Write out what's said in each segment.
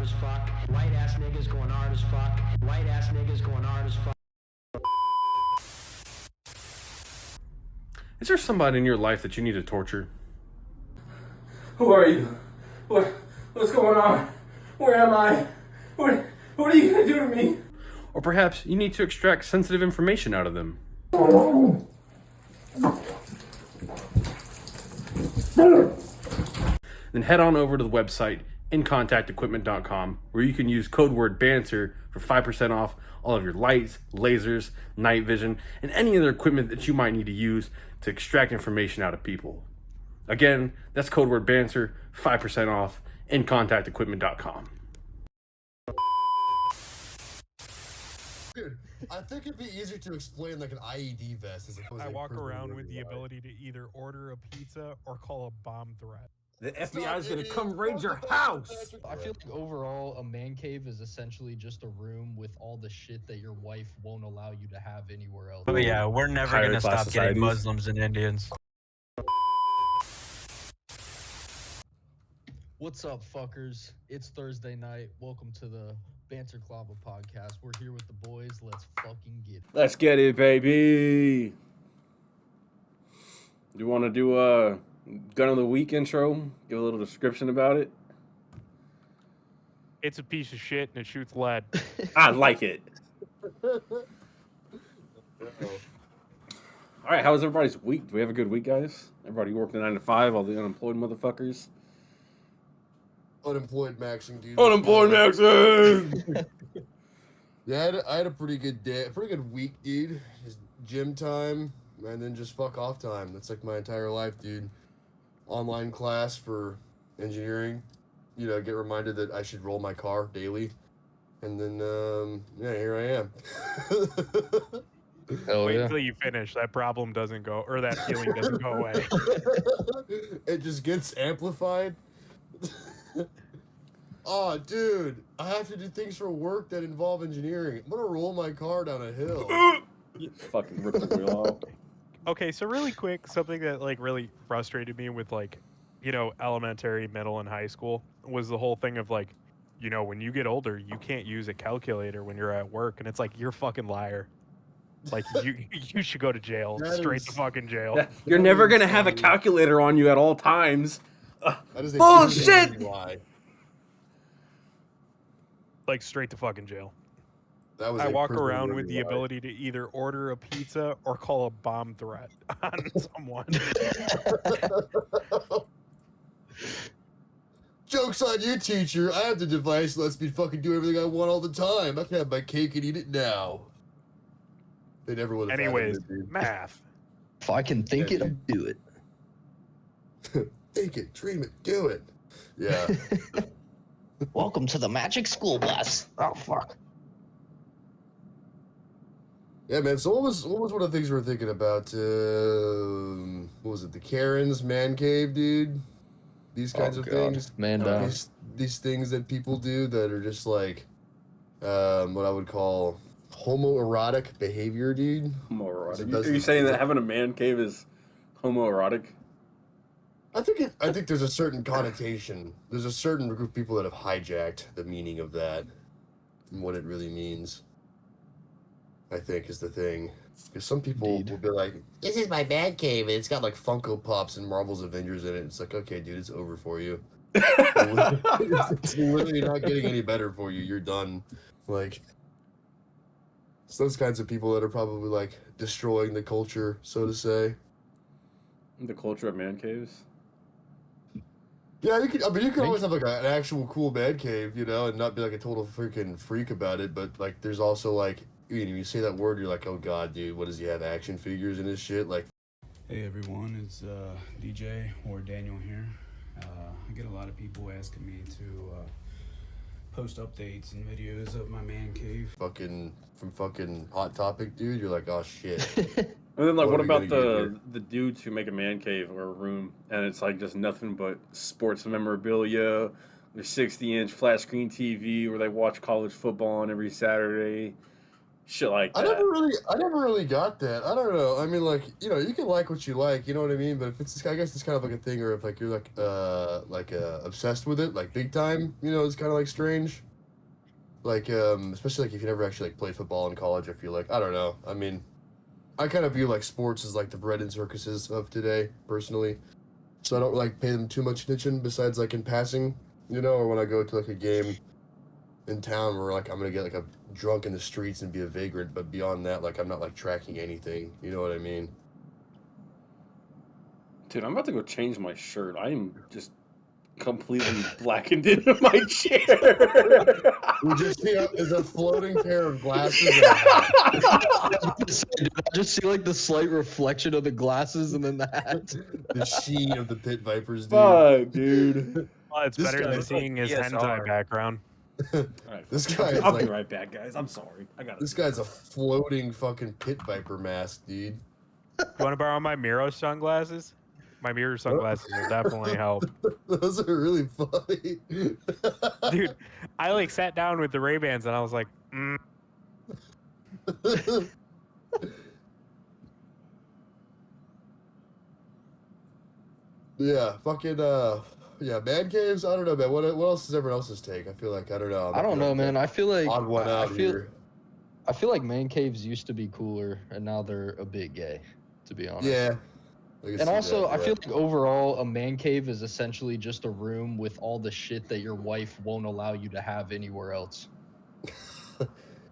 hard as fuck. White ass niggas going hard as fuck. White ass niggas going hard as fuck. Is there somebody in your life that you need to torture? Who are you? What's going on? Where am I? What are you gonna do to me? Or perhaps you need to extract sensitive information out of them. Then head on over to the website incontactequipment.com, where you can use code word BANTER for 5% off all of your lights, lasers, night vision, and any other equipment that you might need to use to extract information out of people. Again, that's code word BANTER, 5% off, incontactequipment.com. Dude, I think it'd be easier to explain like an IED vest as opposed to I walk around with the ability to either order a pizza or call a bomb threat. The FBI is gonna come raid your house. I feel like overall, a man cave is essentially just a room with all the shit that your wife won't allow you to have anywhere else. Oh yeah, we're never Higher gonna class stop societies. getting Muslims and Indians. What's up, fuckers? It's Thursday night. Welcome to the Banterclava Podcast. We're here with the boys. Let's fucking get it. Let's get it, baby. Do you want to do a gun of the week intro? Give a little description about it. It's a piece of shit and it shoots lead. I like it. All right, how was everybody's week? Do we have a good week, guys? Everybody worked 9 to 5. All the unemployed motherfuckers. unemployed maxing, dude. Unemployed maxing. Yeah, I had a pretty good day, a pretty good week, dude. Just gym time and then just fuck off time. That's like my entire life, dude. Online class for engineering. You know, get reminded that I should roll my car daily. And then, yeah, here I am. Hell Wait yeah. until you finish. That problem doesn't go, or that feeling doesn't go away. It just gets amplified. Oh, dude, I have to do things for work that involve engineering. I'm gonna roll my car down a hill. Fucking rip the wheel out. Okay, so really quick, something that like really frustrated me with like, you know, elementary, middle, and high school was the whole thing of like, you know, when you get older, you can't use a calculator when you're at work, and it's like you're a fucking liar. Like you should go to jail, That straight is- to fucking jail. You're never gonna have a calculator on you at all times. That is a Bullshit! big lie. Like straight to fucking jail. That was I a walk pretty around big with the lie. ability to either order a pizza or call a bomb threat on someone. Joke's on you, teacher. I have the device that lets me fucking do everything I want all the time. I can have my cake and eat it now. They never would have. Anyways, math. If I can think it, I'll do it. Think it, dream it, do it. Yeah. Welcome to the magic school bus. Oh, fuck. Yeah, man. So what was one of the things we were thinking about? What was it? The Karen's man cave, dude. These kinds of things. Man down. These things that people do that are just like, what I would call homoerotic behavior, dude. Homoerotic. Are you saying that having a man cave is homoerotic? I think there's a certain connotation. There's a certain group of people that have hijacked the meaning of that and what it really means. I think is the thing. Because some people Indeed. will be like, "This is my man cave, and it's got like Funko Pops and Marvel's Avengers in it." It's like, okay, dude, it's over for you. It's literally not getting any better for you. You're done. Like, it's those kinds of people that are probably like destroying the culture, so to say. The culture of man caves? Yeah, you could always have like an actual cool man cave, you know, and not be like a total freaking freak about it. But like, there's also like, you say that word, you're like, oh god, dude, what does he have, action figures and his shit? Like, Hey everyone, it's DJ or Daniel here. I get a lot of people asking me to post updates and videos of my man cave. fucking Hot Topic, dude. You're like, oh shit. And then, like, What what are we about gonna the dudes who make a man cave or a room, and it's like just nothing but sports memorabilia, their 60-inch flat screen TV where they watch college football on every Saturday, shit like I that. never really got that. I don't know. I mean, like, you know, you can like what you like, you know what I mean? But if it's, I guess it's kind of like a thing, or if like you're like obsessed with it, like big time, you know, it's kind of like strange. Like, especially like if you never actually like played football in college, I feel like, I don't know. I mean, I kind of view like sports as like the bread and circuses of today, personally. So I don't like pay them too much attention besides like in passing, you know, or when I go to like a game in town where like I'm gonna get like a drunk in the streets and be a vagrant, but beyond that, like I'm not like tracking anything. You know what I mean? Dude, I'm about to go change my shirt. I am just completely blackened into my chair. We just see is a floating pair of glasses. And a hat. I just see like the slight reflection of the glasses and then the hat. The sheen of the pit vipers, dude. Fuck, dude. Well, it's This better guy than is seeing his ESR. hentai background. All right, This guy is I'll be like right back, guys. I'm sorry. I got this guy's a floating fucking pit viper mask, dude. You want to borrow my Miro sunglasses? My mirror sunglasses will definitely help. Those are really funny. Dude, I like sat down with the Ray-Bans and I was like, Yeah, fucking yeah, man caves. I don't know, man. What else is everyone else's take? I feel like I don't know. I don't know, man. I feel like Odd one out here. I feel like man caves used to be cooler, and now they're a bit gay, to be honest. Yeah. I can And see also, that, I feel like overall, a man cave is essentially just a room with all the shit that your wife won't allow you to have anywhere else.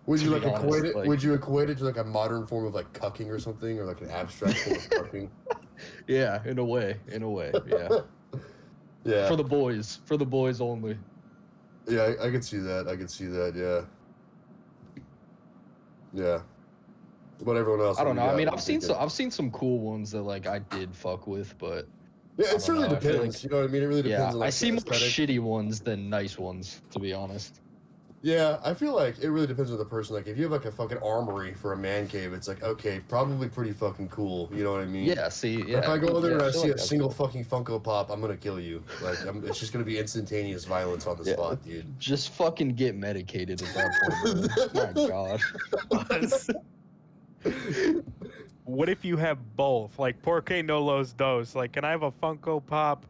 Would you to like be honest, equate it? like- Would you equate it to like a modern form of like cucking or something, or like an abstract form of cucking? Yeah, in a way, yeah. Yeah. For the boys only. Yeah, I could see that. I could see that. Yeah. Yeah. What everyone else? I don't know. what I you mean, got? I've seen some cool ones that like I did fuck with, but Yeah, I it don't certainly know, I feel depends. like- You know what I mean? It really depends. yeah, on, like, I see the more aesthetic. shitty ones than nice ones, to be honest. Yeah, I feel like it really depends on the person. Like, if you have like a fucking armory for a man cave, it's like, okay, probably pretty fucking cool. You know what I mean? Yeah, see, yeah. If I go there and I feel see like a that's single cool. fucking Funko Pop, I'm gonna kill you. Like, it's just gonna be instantaneous violence on the Yeah. spot, dude. Just fucking get medicated at that point, bro. My god. what if you have both? Like, por qué no los dos? Like, can I have a Funko Pop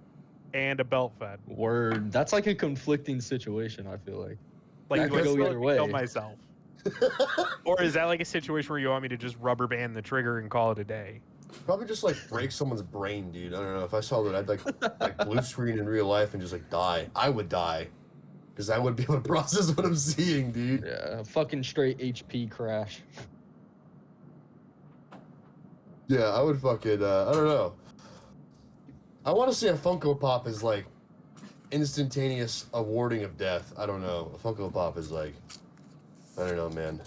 and a belt fed? Word. That's like a conflicting situation, I feel like. Like, That do I could go still either have to kill way. myself? Or is that like a situation where you want me to just rubber band the trigger and call it a day? Probably just like break someone's brain, dude. I don't know. If I saw that, I'd like blue screen in real life and just like die. I would die because I wouldn't be able to process what I'm seeing, dude. Yeah, fucking straight HP crash. Yeah, I would fucking. I don't know. I want to see a Funko Pop as like instantaneous awarding of death. I don't know. A Funko Pop is like, I don't know, man.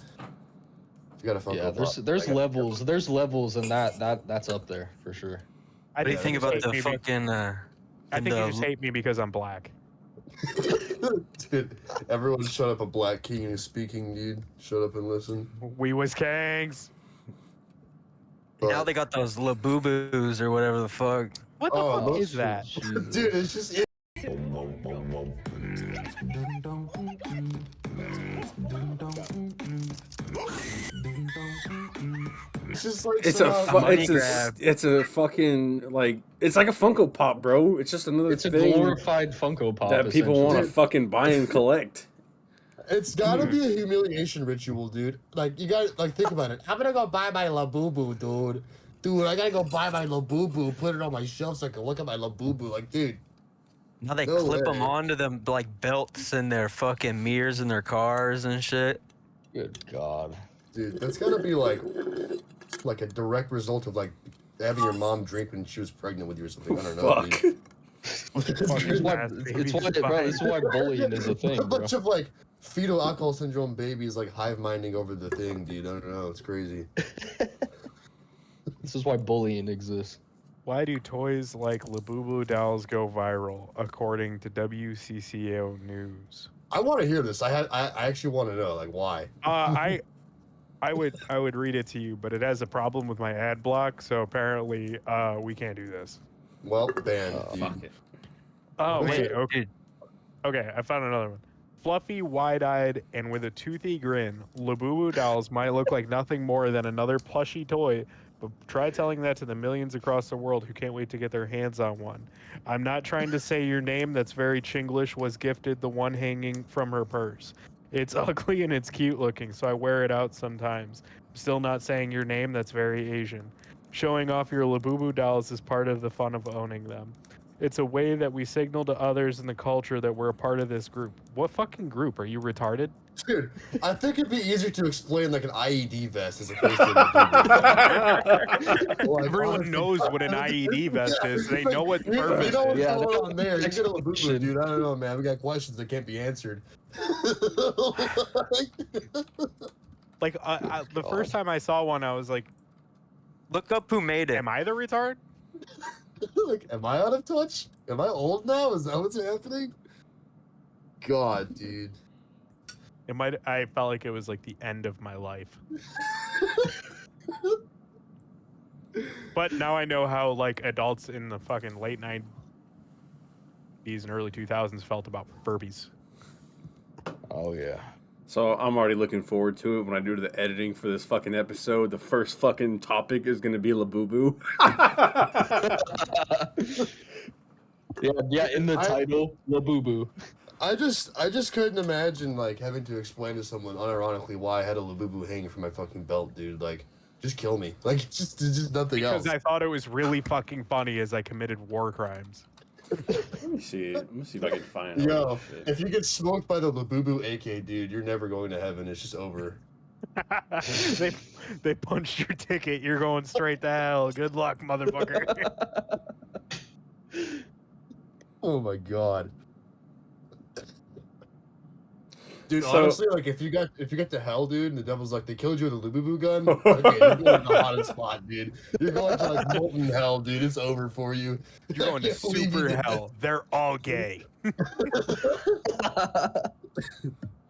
You got a Funko Yeah, Pop. there's levels. There's levels, and that's up there for sure. I What do you think about hate the me be- fucking? I think you just hate me because I'm black. Dude, everyone shut up. A black king is speaking, dude. Shut up and listen. We was kangs. Now But- they got those Labubus or whatever the fuck. What the Oh, fuck those is that? Jesus. Dude, it's just it. It's just like It's some, a fu- money it's a grab. it's a fucking like it's like a Funko Pop, bro. It's just another It's a thing glorified Funko Pop that people want to essentially. fucking buy and collect. It's gotta be a humiliation ritual, dude. Like, you gotta, like, think about it. I'm gonna go buy my Labubu, dude. Dude, I gotta go buy my Labubu, put it on my shelf so I can look at my Labubu. Like, dude. Now they No clip them way. onto them like belts in their fucking mirrors in their cars and shit. Good God. Dude, that's gotta be, like a direct result of, like, having your mom drink when she was pregnant with you or something. I don't know, Fuck. dude. It's why, bro, this is why bullying is a thing, A bro. bunch of, like, fetal alcohol syndrome babies, like, hive-minding over the thing, dude. I don't know. It's crazy. This is why bullying exists. Why do toys like Labubu dolls go viral, according to WCCO News? I want to hear this. I actually want to know, like, why. I would read it to you, but it has a problem with my ad block, so apparently we can't do this. Well, banned, dude. Fuck it. Oh Okay. wait, okay. Dude, Okay, I found another one. Fluffy, wide-eyed, and with a toothy grin, Labubu dolls might look like nothing more than another plushy toy, but try telling that to the millions across the world who can't wait to get their hands on one. I'm not trying to say your name that's very Chinglish was gifted the one hanging from her purse. It's ugly and it's cute looking, so I wear it out sometimes. I'm still not saying your name that's very Asian. Showing off your Labubu dolls is part of the fun of owning them. It's a way that we signal to others in the culture that we're a part of this group. What fucking group? Are you retarded? Dude, I think it'd be easier to explain like an IED vest as opposed to a like, Everyone honestly, knows what an IED vest is. They know what you purpose know what's is. Yeah, going on there. You that's get a Labubu, fiction. dude. I don't know, man. We got questions that can't be answered. Like, the first time I saw one, I was like, Look up who made it. am I the retard? Like, am I out of touch? Am I old now? Is that what's happening? God, dude. I felt like it was like the end of my life. But now I know how like adults in the fucking late 90s and early 2000s felt about Furbies. Oh yeah. So I'm already looking forward to it when I do the editing for this fucking episode. The first fucking topic is gonna be Labubu. Yeah, in the I- title, Labubu. I just couldn't imagine like having to explain to someone unironically why I had a Labubu hanging from my fucking belt, dude. Like, just kill me. Like, it's just nothing Because else. I thought it was really fucking funny as I committed war crimes. Let me see. Let me see if I can find all Yo, this shit. if you get smoked by the Labubu AK, dude, you're never going to heaven. It's just over. they punched your ticket. You're going straight to hell. Good luck, motherfucker. Oh my god. Dude, So- honestly, like if you got to hell, dude, and the devil's like they killed you with a Labubu gun, okay, you're going to the hottest spot, dude. You're going to like molten hell, dude. It's over for you. You're going to I can't believe you super did hell. They're all gay.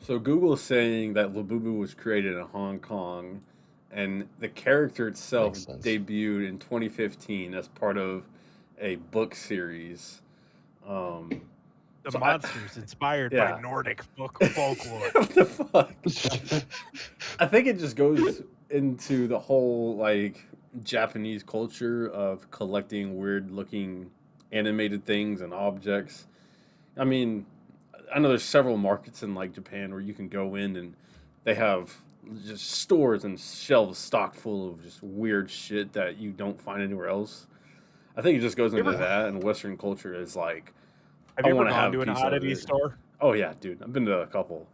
So Google's saying that Labubu was created in Hong Kong, and the character itself Makes sense. debuted in 2015 as part of a book series. The So monsters inspired yeah. by Nordic folklore. What the fuck? I think it just goes into the whole like Japanese culture of collecting weird looking animated things and objects. I mean, I know there's several markets in like Japan where you can go in and they have just stores and shelves stocked full of just weird shit that you don't find anywhere else. I think it just goes into that, and Western culture is like, Have I you ever wanna gone have to a an piece of oddity it. store? oh yeah, dude, I've been to a couple.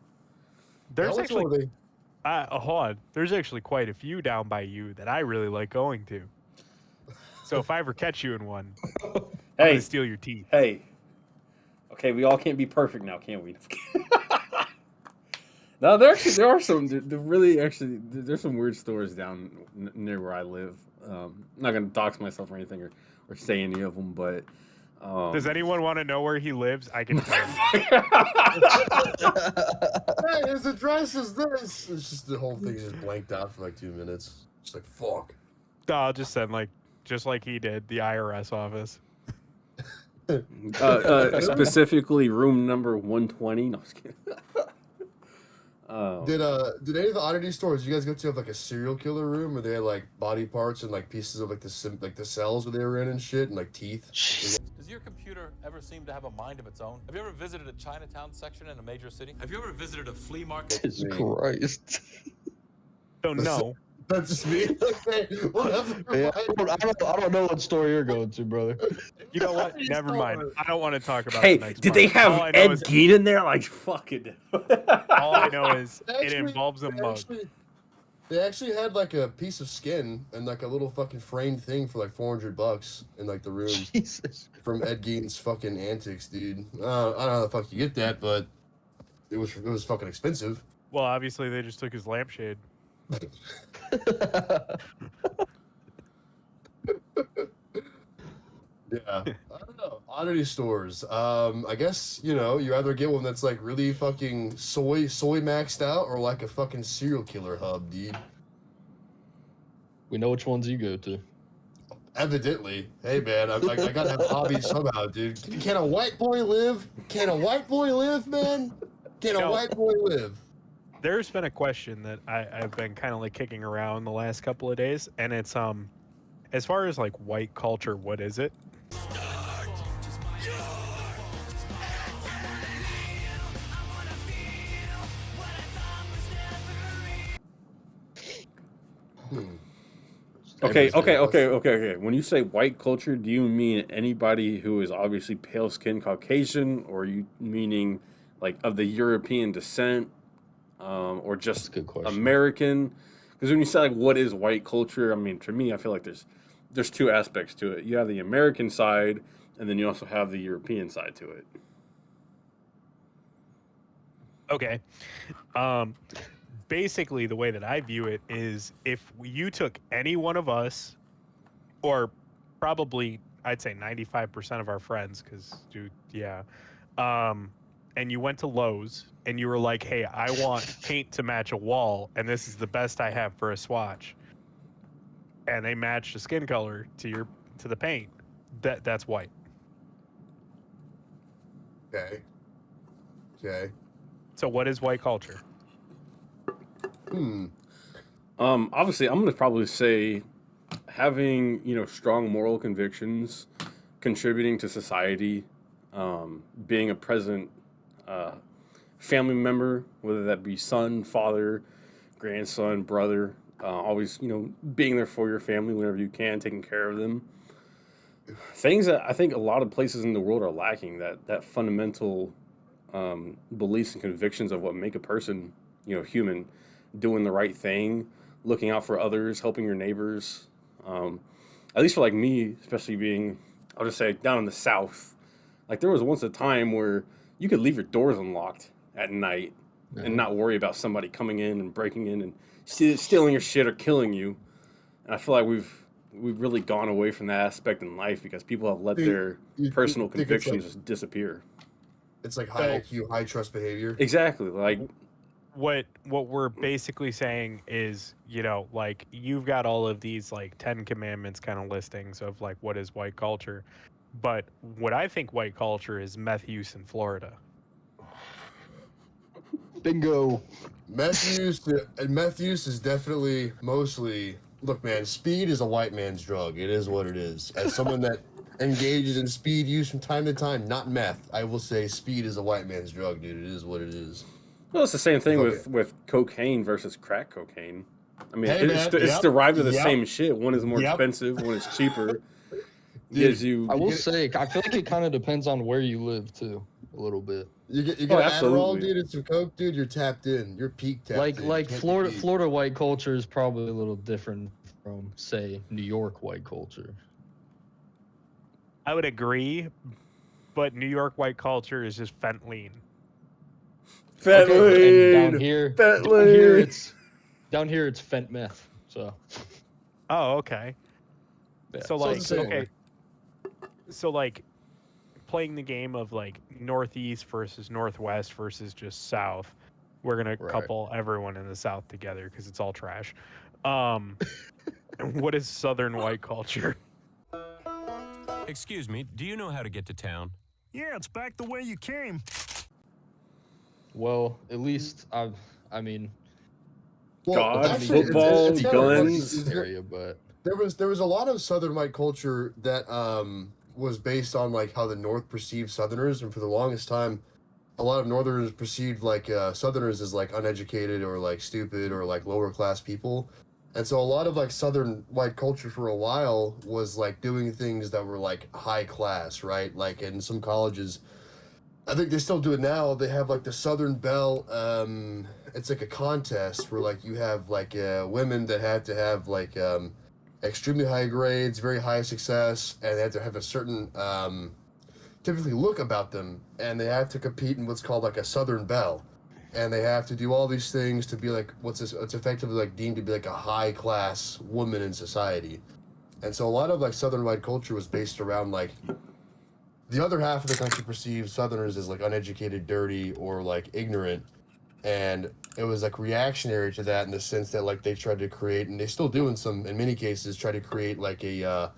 There's What's wrong actually, with it? hold on. There's actually quite a few down by you that I really like going to. So if I ever catch you in one, I'm Hey, gonna steal your teeth. hey. Okay, we all can't be perfect now, can we? No, there are some. There really actually there's some weird stores down near where I live. I'm not gonna dox myself or anything or say any of them, but Does anyone want to know where he lives? I can tell you. Hey, his address is this. It's just the whole thing is just blanked out for like 2 minutes. Just like fuck. I'll just send just like he did, the IRS office. specifically room number 120. No, I was kidding. Did any of the oddity stores you guys go to have like a serial killer room where they had like body parts and like pieces of like the cells where they were in and shit and like teeth? Jeez. Does your computer ever seem to have a mind of its own? Have you ever visited a Chinatown section in a major city? Have you ever visited a flea market? Jesus Christ. Don't know. That's just me. Okay, whatever. Yeah, I don't know what store you're going to, brother. You know what? Never mind. I don't want to talk about Hey, the next did part. they have All I know Ed is- Gein in there? Like, fuck it. All I know is it Actually, involves a mug. They actually had like a piece of skin and like a little fucking framed thing for like $400 in like the room Jesus. from Ed Gein's fucking antics, dude. I don't know how the fuck you get that, but it was fucking expensive. Well, obviously they just took his lampshade. Yeah, I don't know. Oddity stores. I guess you either get one that's like really fucking soy maxed out, or like a fucking serial killer hub, dude. We know which ones you go to. Evidently, hey man, I gotta have hobbies somehow, dude. Can a white boy live? Can a white boy live, man? Can a white boy live? There's been a question that I've been kind of like kicking around the last couple of days, and it's as far as like white culture, what is it? Okay. When you say white culture, do you mean anybody who is obviously pale skinned Caucasian, or are you meaning like of the European descent, or That's a just good question. American? Because when you say like what is white culture, I mean, for me, I feel like there's two aspects to it. You have the American side, and then you also have the European side to it. Okay. Basically, the way that I view it is if you took any one of us, or probably I'd say 95% of our friends, because, dude, yeah, and you went to Lowe's and you were like, hey, I want paint to match a wall, and this is the best I have for a swatch, and they matched the skin color to the paint, that's white. Okay. So what is white culture? Obviously, I'm gonna probably say having strong moral convictions, contributing to society, being a present family member, whether that be son, father, grandson, brother, always being there for your family whenever you can, taking care of them. Things that I think a lot of places in the world are lacking, that fundamental beliefs and convictions of what make a person human, doing the right thing, looking out for others, helping your neighbors. At least for like me, especially being, I'll just say, down in the South, like there was once a time where you could leave your doors unlocked at night and not worry about somebody coming in and breaking in and stealing your shit or killing you. And I feel like we've really gone away from that aspect in life because people have let their personal convictions just disappear. It's like high IQ, high trust behavior. Exactly. Like what we're basically saying is, like you've got all of these like 10 commandments kind of listings of like what is white culture, but what I think white culture is meth use in Florida. Bingo. Meth use is definitely mostly. Look, man, speed is a white man's drug. It is what it is. As someone that engages in speed use from time to time, not meth, I will say speed is a white man's drug, dude. It is what it is. Well, it's the same thing with cocaine versus crack cocaine. I mean, Hey, it's derived of the same shit. One is more expensive, one is cheaper. Gives you. I will say, I feel like it kind of depends on where you live too, a little bit. You get Adderall, dude, and some coke, dude. You're tapped in. You're peak tapped in. Like Florida white culture is probably a little different from, say, New York white culture. I would agree, but New York white culture is just fentanyl. And down here it's fent meth. So. Oh, okay. Yeah. So like playing the game of like Northeast versus Northwest versus just South, we're gonna couple everyone in the South together because it's all trash. What is Southern white culture? Excuse me, do you know how to get to town? Yeah, it's back the way you came. Well, at least I mean. God, football, guns. Area, but there was a lot of Southern white culture that was based on like how the North perceived Southerners, and for the longest time, a lot of Northerners perceived like Southerners as like uneducated or like stupid or like lower class people, and so a lot of like Southern white culture for a while was like doing things that were like high class, right? Like in some colleges, I think they still do it now. They have like the Southern Belle. It's like a contest where like you have like women that had to have like extremely high grades, very high success, and they have to have a certain typically look about them, and they have to compete in what's called like a Southern Belle, and they have to do all these things to be like what's effectively like deemed to be like a high class woman in society. And so a lot of like Southern white culture was based around like the other half of the country perceived Southerners as like uneducated, dirty, or like ignorant. And it was like reactionary to that in the sense that like they tried to create, and they still do in many cases, try to create like a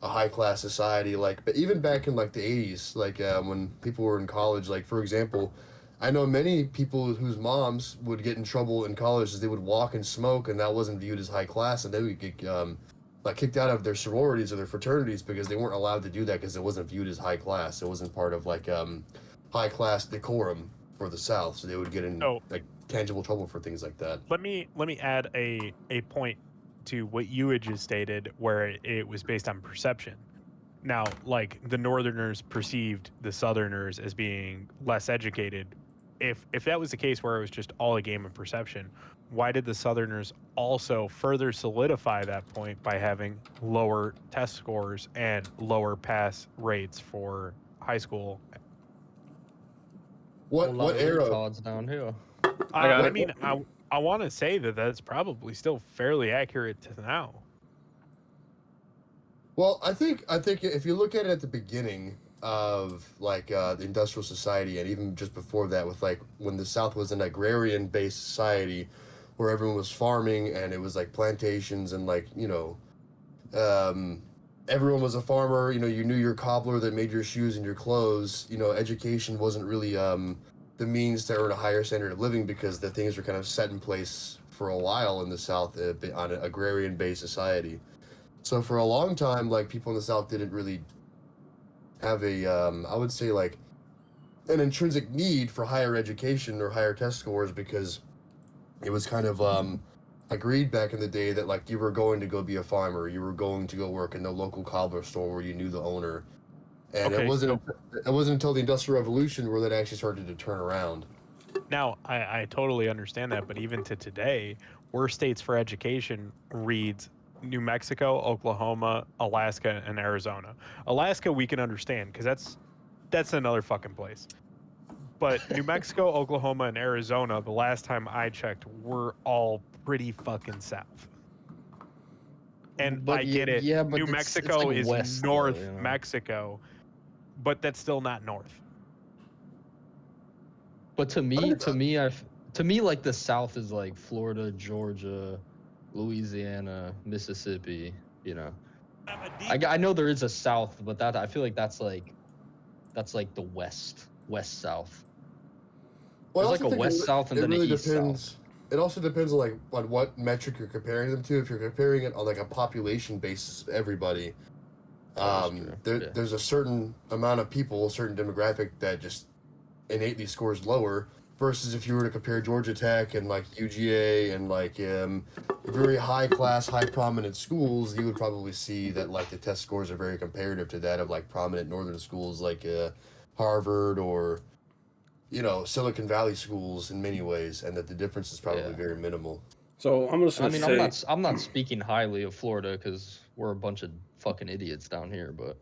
high class society. Like, but even back in like the 80s, like when people were in college, like for example, I know many people whose moms would get in trouble in college as they would walk and smoke, and that wasn't viewed as high class, and they would get like kicked out of their sororities or their fraternities because they weren't allowed to do that because it wasn't viewed as high class. It wasn't part of like high class decorum for the South, so they would get in like tangible trouble for things like that. Let me add a point to what you had just stated, where it was based on perception. Now, like, the Northerners perceived the Southerners as being less educated. If that was the case, where it was just all a game of perception, why did the Southerners also further solidify that point by having lower test scores and lower pass rates for high school? What era? Down here. I mean, I want to say that that's probably still fairly accurate to now. Well, I think if you look at it at the beginning of like the industrial society, and even just before that, with like when the South was an agrarian-based society, where everyone was farming and it was like plantations and like everyone was a farmer. You knew your cobbler that made your shoes and your clothes. Education wasn't really the means to earn a higher standard of living because the things were kind of set in place for a while in the South on an agrarian-based society. So for a long time, like, people in the South didn't really have I would say, like, an intrinsic need for higher education or higher test scores, because it was kind of agreed back in the day that, like, you were going to go be a farmer, you were going to go work in the local cobbler store where you knew the owner. And it wasn't until the Industrial Revolution where that actually started to turn around. Now, I totally understand that, but even to today, worst states for education reads New Mexico, Oklahoma, Alaska, and Arizona. Alaska we can understand because that's another fucking place. But New Mexico, Oklahoma, and Arizona, the last time I checked, were all pretty fucking south. And But I get it. yeah, but New it's Mexico like is west, though, North you know? Mexico, but that's still not north. But to me, like, the South is like Florida, Georgia, Louisiana, Mississippi. I know there is a South, but I feel like that's like the West South. Well, There's like a West South and then really an East depends. South. It also depends on what metric you're comparing them to. If you're comparing it on like a population basis of everybody, there's a certain amount of people, a certain demographic that just innately scores lower. Versus if you were to compare Georgia Tech and like UGA and like very high class, high prominent schools, you would probably see that like the test scores are very comparative to that of like prominent northern schools like Harvard or Silicon Valley schools in many ways, and that the difference is probably very minimal. So I'm just gonna say, I'm not speaking highly of Florida because we're a bunch of fucking idiots down here, but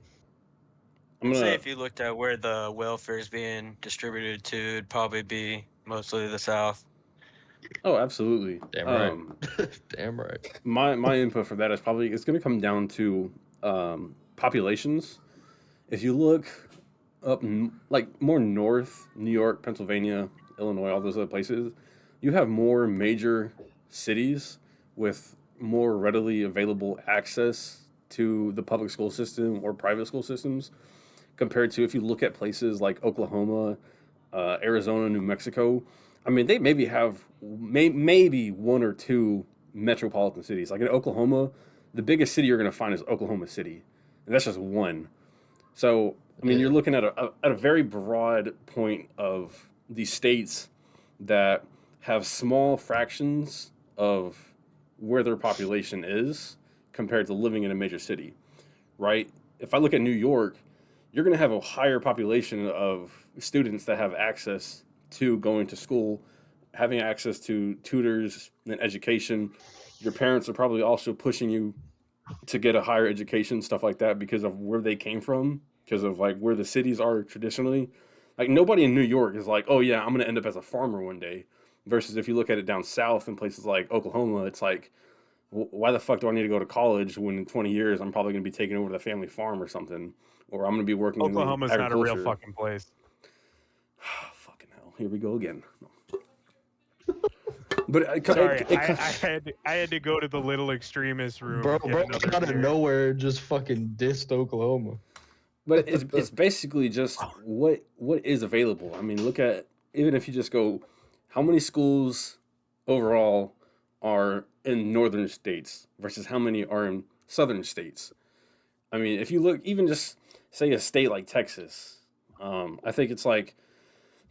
I'm gonna say if you looked at where the welfare is being distributed to, it'd probably be mostly the South. Oh, absolutely. Damn right. Damn right. My input for that is probably it's going to come down to populations. If you look up like more north, New York, Pennsylvania, Illinois, all those other places, you have more major cities with more readily available access to the public school system or private school systems, compared to if you look at places like Oklahoma, Arizona, New Mexico. I mean, they maybe have maybe one or two metropolitan cities. Like in Oklahoma, the biggest city you're going to find is Oklahoma City, and that's just one. So, I mean, you're looking at a very broad point of these states that have small fractions of where their population is compared to living in a major city, right? If I look at New York, you're going to have a higher population of students that have access to going to school, having access to tutors and education. Your parents are probably also pushing you to get a higher education, stuff like that, because of where they came from, because of like where the cities are traditionally. Like nobody in New York is like, oh yeah, I'm going to end up as a farmer one day. Versus if you look at it down south in places like Oklahoma, it's like, why the fuck do I need to go to college when in 20 years I'm probably going to be taking over the family farm or something, or I'm going to be working Oklahoma's in not a real fucking place. Fucking hell, here we go again. But sorry, I had to go to the little extremist room. Bro, out of nowhere just fucking dissed Oklahoma. But it's basically just what is available. I mean, look at even if you just go, how many schools overall are in northern states versus how many are in southern states? I mean, if you look, even just say a state like Texas, I think it's like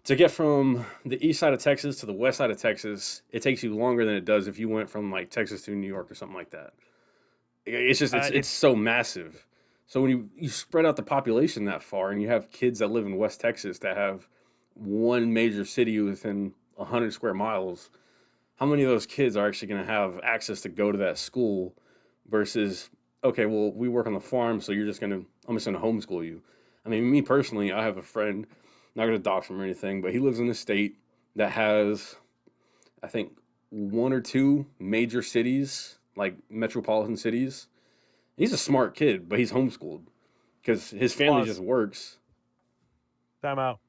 to get from the east side of Texas to the west side of Texas, it takes you longer than it does if you went from like Texas to New York or something like that. It's just it's so massive. So when you spread out the population that far, and you have kids that live in West Texas that have one major city within 100 square miles, how many of those kids are actually going to have access to go to that school versus, okay, well, we work on the farm, so I'm just going to homeschool you. I mean, me personally, I have a friend, not going to dox him or anything, but he lives in a state that has, I think, one or two major cities, like metropolitan cities. He's a smart kid, but he's homeschooled because his family just works. Time out.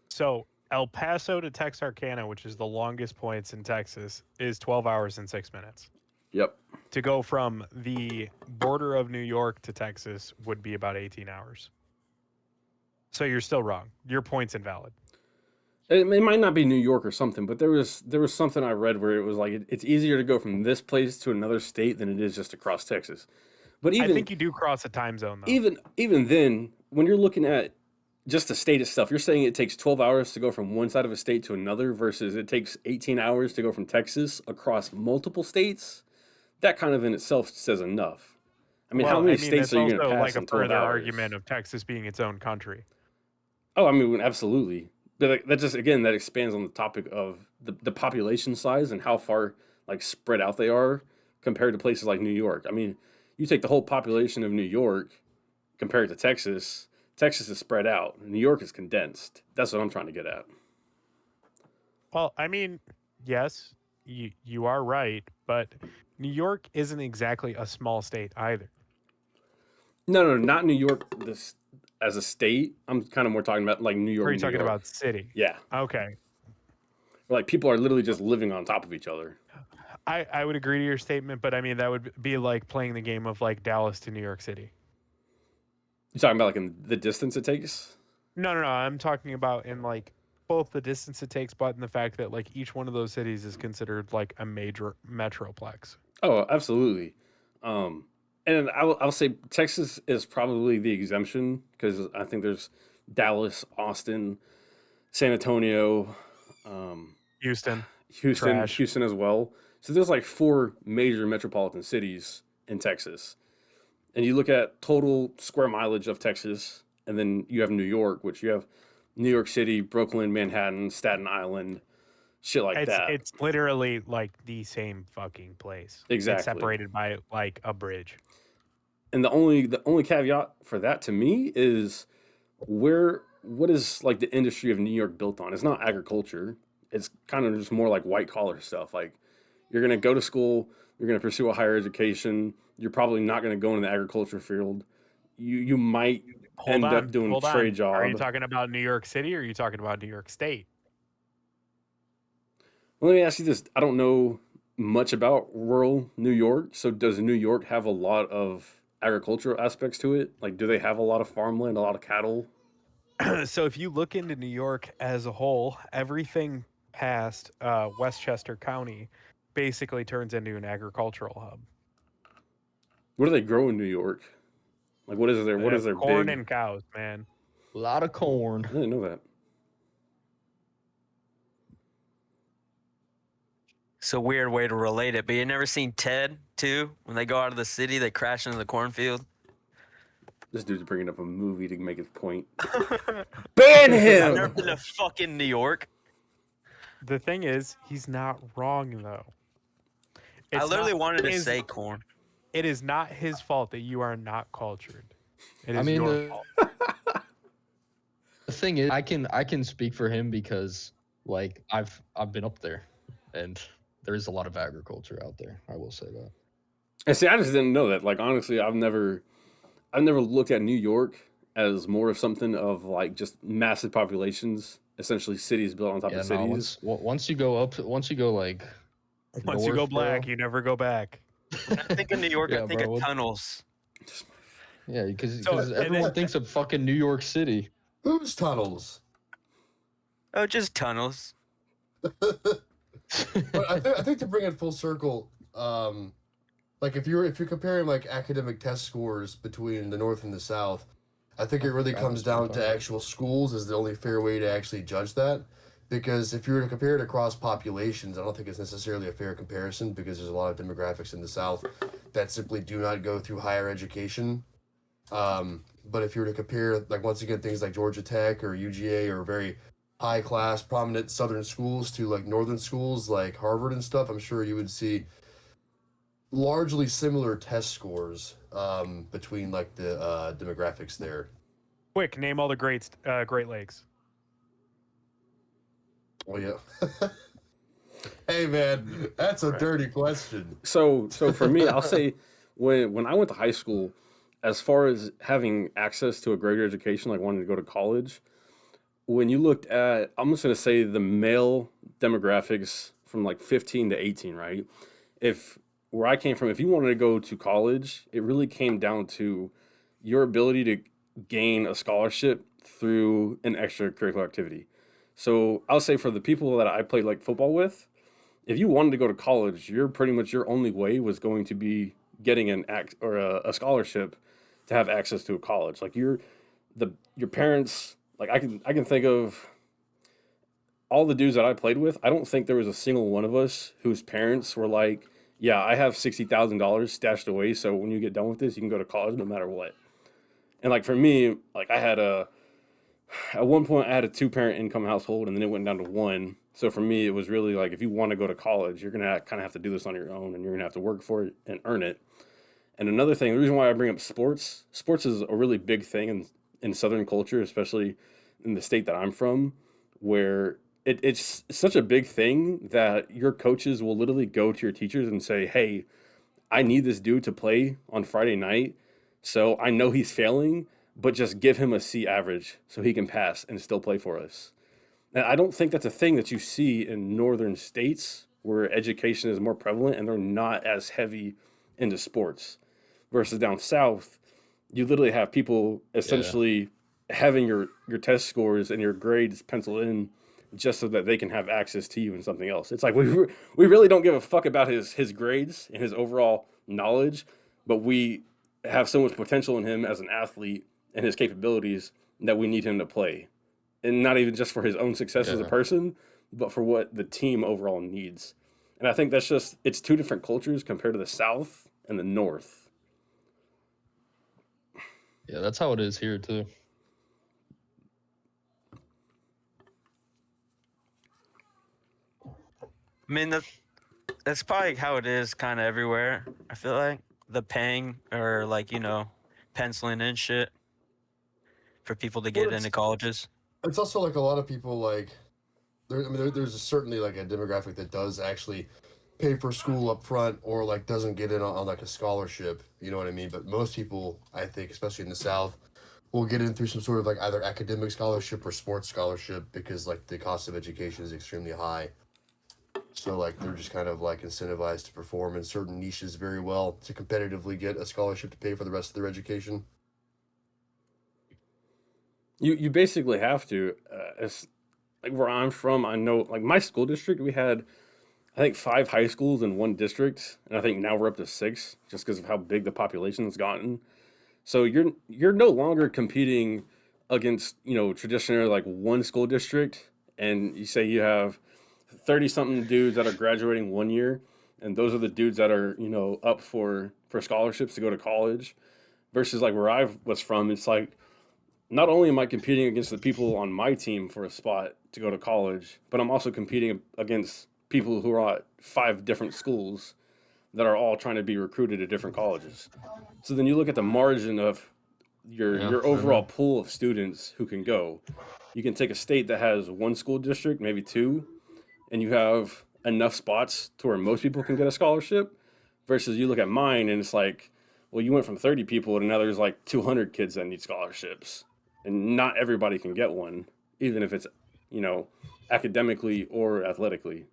So El Paso to Texarkana, which is the longest points in Texas, is 12 hours and 6 minutes. Yep. To go from the border of New York to Texas would be about 18 hours. So you're still wrong. Your point's invalid. It might not be New York or something, but there was something I read where it was like it's easier to go from this place to another state than it is just across Texas. But even I think you do cross a time zone though. Even then, when you're looking at just the state itself, you're saying it takes 12 hours to go from one side of a state to another versus it takes 18 hours to go from Texas across multiple states. That kind of in itself says enough. I mean, how many states are you going to pass in 12 hours? Like a further argument of Texas being its own country. Oh, I mean, absolutely. But that just, again, that expands on the topic of the population size and how far like spread out they are compared to places like New York. I mean, you take the whole population of New York compared to Texas, Texas is spread out. New York is condensed. That's what I'm trying to get at. Well, I mean, yes, you are right, but New York isn't exactly a small state either. No, not New York as a state. I'm kind of more talking about like New York. Or are you talking about city? Yeah. Okay. Like people are literally just living on top of each other. I would agree to your statement, but I mean, that would be like playing the game of like Dallas to New York City. You're talking about like in the distance it takes? No. I'm talking about in like both the distance it takes, but in the fact that like each one of those cities is considered like a major metroplex. Oh, absolutely. And I'll say Texas is probably the exemption because I think there's Dallas, Austin, San Antonio, Houston as well. So there's like 4 major metropolitan cities in Texas. And you look at total square mileage of Texas, and then you have New York, which you have New York City, Brooklyn, Manhattan, Staten Island, shit like that. It's literally like the same fucking place. Exactly. It's separated by like a bridge. And the only caveat for that to me is what is like the industry of New York built on? It's not agriculture. It's kind of just more like white collar stuff. Like you're going to go to school, you're going to pursue a higher education. You're probably not going to go into the agriculture field. You might end up doing a trade job. Are you talking about New York City or are you talking about New York State? Well, let me ask you this. I don't know much about rural New York. So does New York have a lot of agricultural aspects to it? Like, do they have a lot of farmland, a lot of cattle? So if you look into New York as a whole, everything past Westchester County basically turns into an agricultural hub. What do they grow in New York? Like, what is their corn big... and cows, man. A lot of corn. I didn't know that. It's a weird way to relate it, but you never seen Ted too? When they go out of the city, they crash into the cornfield. This dude's bringing up a movie to make his point. Ban him! I've never been to fucking New York. The thing is, he's not wrong though. I literally wanted to say corn. It is not his fault that you are not cultured. It is your fault. The thing is, I can speak for him because like I've been up there, and there is a lot of agriculture out there. I will say that. And see, I just didn't know that. Like honestly, I've never looked at New York as more of something of like just massive populations, essentially cities built on top of cities. Once you go like. Once you go black, you never go back. When I think of New York, I think of tunnels. Yeah, because everyone thinks of fucking New York City. Whose tunnels? Oh, just tunnels. But I think to bring it full circle, like if you're comparing like academic test scores between the North and the South, I think it really comes down to actual schools is the only fair way to actually judge that. Because if you were to compare it across populations, I don't think it's necessarily a fair comparison because there's a lot of demographics in the South that simply do not go through higher education. But if you were to compare, like once again, things like Georgia Tech or UGA or very high class, prominent Southern schools to like Northern schools like Harvard and stuff, I'm sure you would see largely similar test scores between like the demographics there. Quick, name all the Great Lakes. Oh yeah. Hey man, that's a dirty question. So for me, I'll say when I went to high school, as far as having access to a greater education, like wanting to go to college, when you looked at, I'm just going to say the male demographics from like 15 to 18, right? If where I came from, if you wanted to go to college, it really came down to your ability to gain a scholarship through an extracurricular activity. So I'll say for the people that I played like football with, if you wanted to go to college, you're pretty much your only way was going to be getting a scholarship to have access to a college. Like your parents, like I can think of all the dudes that I played with. I don't think there was a single one of us whose parents were like, yeah, I have $60,000 stashed away, so when you get done with this, you can go to college no matter what. And like for me, like at one point I had a 2-parent income household, and then it went down to 1. So for me, it was really like, if you want to go to college, you're gonna kind of have to do this on your own, and you're gonna have to work for it and earn it. And another thing, the reason why I bring up sports is a really big thing in Southern culture, especially in the state that I'm from, where it's such a big thing that your coaches will literally go to your teachers and say, hey, I need this dude to play on Friday night, so I know he's failing, but just give him a C average so he can pass and still play for us. And I don't think that's a thing that you see in northern states where education is more prevalent and they're not as heavy into sports. Versus down south, you literally have people essentially having your test scores and your grades penciled in just so that they can have access to you and something else. It's like we really don't give a fuck about his grades and his overall knowledge, but we have so much potential in him as an athlete and his capabilities that we need him to play. And not even just for his own success as a person, but for what the team overall needs. And I think that's just, it's two different cultures compared to the South and the North. Yeah, that's how it is here too. I mean, that's probably how it is kind of everywhere. I feel like the paying or like, penciling in shit for people to get into colleges. It's also like a lot of people like there's certainly like a demographic that does actually pay for school up front or like doesn't get in on like a scholarship, you know what I mean? But most people, I think, especially in the South, will get in through some sort of like either academic scholarship or sports scholarship because like the cost of education is extremely high. So like they're just kind of like incentivized to perform in certain niches very well to competitively get a scholarship to pay for the rest of their education. You basically have to. It's like where I'm from. I know, like my school district, we had I think 5 high schools in one district, and I think now we're up to 6 just because of how big the population's gotten. So you're no longer competing against traditionally like one school district, and you say you have 30 something dudes that are graduating one year, and those are the dudes that are up for scholarships to go to college. Versus like where I was from, it's like not only am I competing against the people on my team for a spot to go to college, but I'm also competing against people who are at 5 different schools that are all trying to be recruited at different colleges. So then you look at the margin of your overall pool of students who can go. You can take a state that has 1 school district, maybe 2, and you have enough spots to where most people can get a scholarship, versus you look at mine and it's like, well, you went from 30 people to now there's like 200 kids that need scholarships. And not everybody can get one, even if it's, academically or athletically.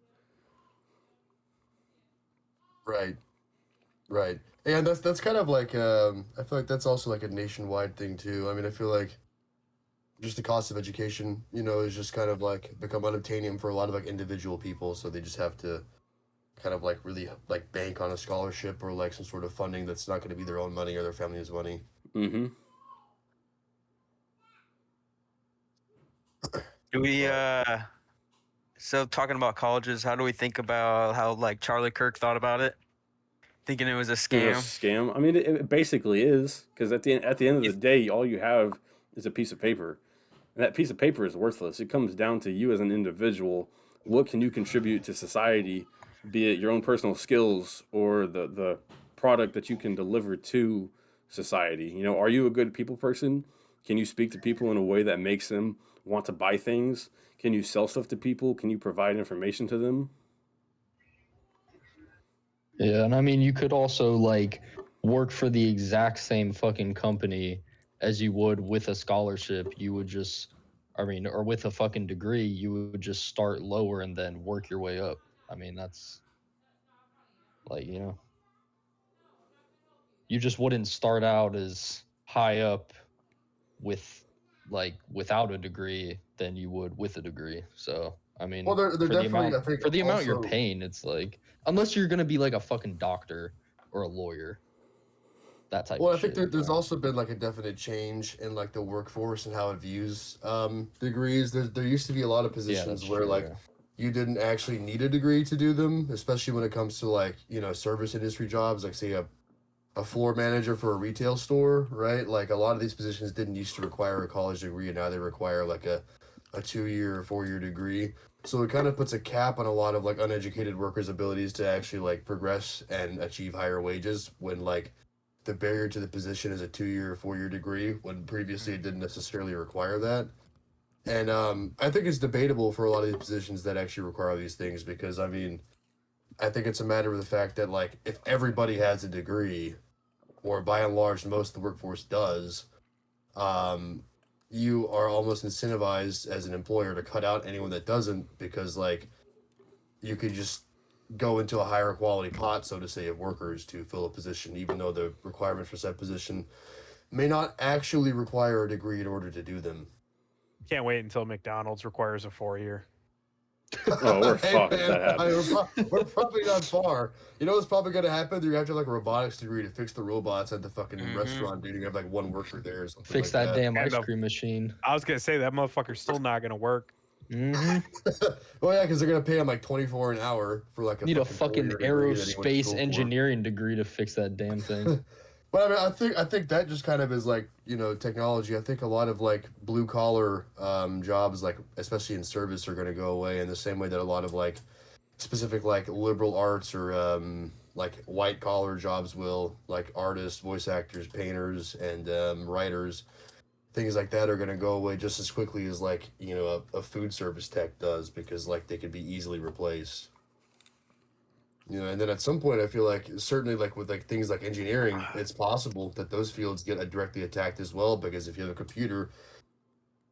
Right. And that's kind of like I feel like that's also like a nationwide thing too. I mean, I feel like just the cost of education, you know, is just kind of like become unobtainium for a lot of like individual people. So they just have to kind of like really like bank on a scholarship or like some sort of funding that's not going to be their own money or their family's money. Mm-hmm. Do we so talking about colleges, how do we think about how like Charlie Kirk thought about it? Thinking it was a It was scam. a scam. I mean, it basically is, because at the end of the day, all you have is a piece of paper, and that piece of paper is worthless. It comes down to you as an individual. What can you contribute to society, be it your own personal skills or the product that you can deliver to society? You know, are you a good people person? Can you speak to people in a way that makes them want to buy things? Can you sell stuff to people? Can you provide information to them? Yeah, and I mean, you could also like work for the exact same fucking company as you would with a scholarship. You would just, I mean, or with a fucking degree, you would just start lower and then work your way up. I mean, that's like, you know, you just wouldn't start out as high up with like without a degree than you would with a degree. So, I mean, Well, they're for the definitely, amount I think, for the amount you're also- paying, it's like unless you're gonna be like a fucking doctor or a lawyer, that type Well, of I think shit. there's also been like a definite change in like the workforce and how it views degrees. There used to be a lot of positions that's where true, like yeah. you didn't actually need a degree to do them, especially when it comes to like, you know, service industry jobs, like say a floor manager for a retail store, right? Like a lot of these positions didn't used to require a college degree, and now they require like a 2-year or 4-year degree. So it kind of puts a cap on a lot of like uneducated workers' abilities to actually like progress and achieve higher wages when like the barrier to the position is a 2-year or 4-year degree when previously it didn't necessarily require that. And I think it's debatable for a lot of these positions that actually require these things because I mean, I think it's a matter of the fact that like if everybody has a degree, or by and large most of the workforce does, you are almost incentivized as an employer to cut out anyone that doesn't because like you could just go into a higher quality pot, so to say, of workers to fill a position, even though the requirement for said position may not actually require a degree in order to do them. Can't wait until McDonald's requires a 4-year. Oh, we're Hey, fucked if man, that happens. we're probably not far. You know what's probably gonna happen? You're gonna have to like a robotics degree to fix the robots at the fucking restaurant, dude. You have like one worker there or something. Fix like that damn And ice cream machine. I was gonna say that motherfucker's still not gonna work. Mm-hmm. Well, yeah, because they're gonna pay him like 24 an hour for like a Need a fucking fucking 4-year degree that he went to aerospace school for. engineering degree to fix that damn thing. But I mean, I think that just kind of is like, you know, technology. I think a lot of like blue collar jobs, like especially in service, are going to go away in the same way that a lot of like specific like liberal arts or like white collar jobs will, like artists, voice actors, painters, and writers. Things like that are going to go away just as quickly as like, you know, a food service tech does because like they could be easily replaced. You know, and then at some point, I feel like certainly like with like things like engineering, it's possible that those fields get directly attacked as well because if you have a computer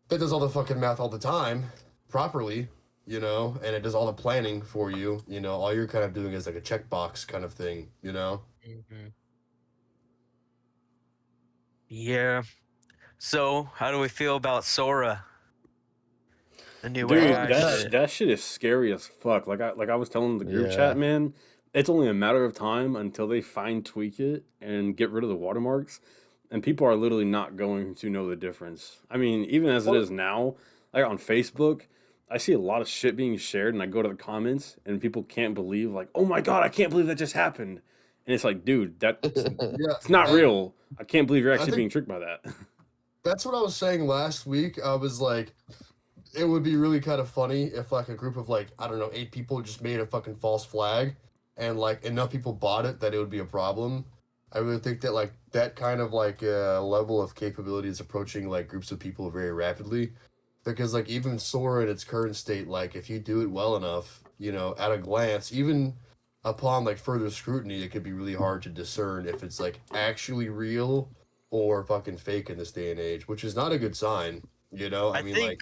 that does all the fucking math all the time properly, you know, and it does all the planning for you, you know, all you're kind of doing is like a checkbox kind of thing, you know. Yeah. So, how do we feel about Sora? The new Dude, AI shit. that shit is scary as fuck. Like I was telling the group Yeah. chat, man, it's only a matter of time until they fine tweak it and get rid of the watermarks, and people are literally not going to know the difference. I mean, even as it is now, like on Facebook, I see a lot of shit being shared, and I go to the comments, and people can't believe, like, oh my god, I can't believe that just happened. And it's like, dude, it's not real. I can't believe you're actually being tricked by that. That's what I was saying last week. I was like, it would be really kind of funny if like a group of like, I don't know, 8 people just made a fucking false flag and like enough people bought it that it would be a problem. I really think that like that kind of like level of capability is approaching like groups of people very rapidly because like even Sora in its current state, like if you do it well enough, you know, at a glance, even upon like further scrutiny, it could be really hard to discern if it's like actually real or fucking fake in this day and age, which is not a good sign, you know? I mean, think like,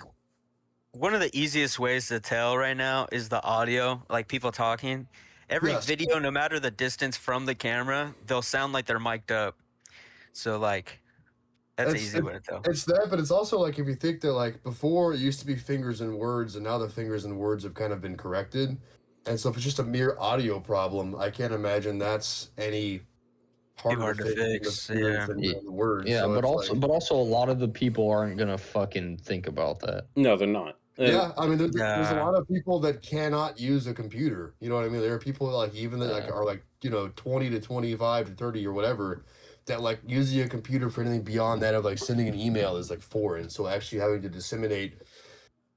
one of the easiest ways to tell right now is the audio, like people talking. Every Yes. video, no matter the distance from the camera, they'll sound like they're mic'd up. So like That's an easy way to tell. It's that, but it's also like if you think that like before it used to be fingers and words, and now the fingers and words have kind of been corrected, and so if it's just a mere audio problem, I can't imagine that's any harder to to fix, than the words. Yeah, so but it's also a lot of the people aren't gonna fucking think about that. No, they're not. yeah, I mean, there's a Yeah. lot of people that cannot use a computer. You know what I mean? There are people like even that like are like 20 to 25 to 30 or whatever that like using a computer for anything beyond that of like sending an email is like foreign. So actually having to disseminate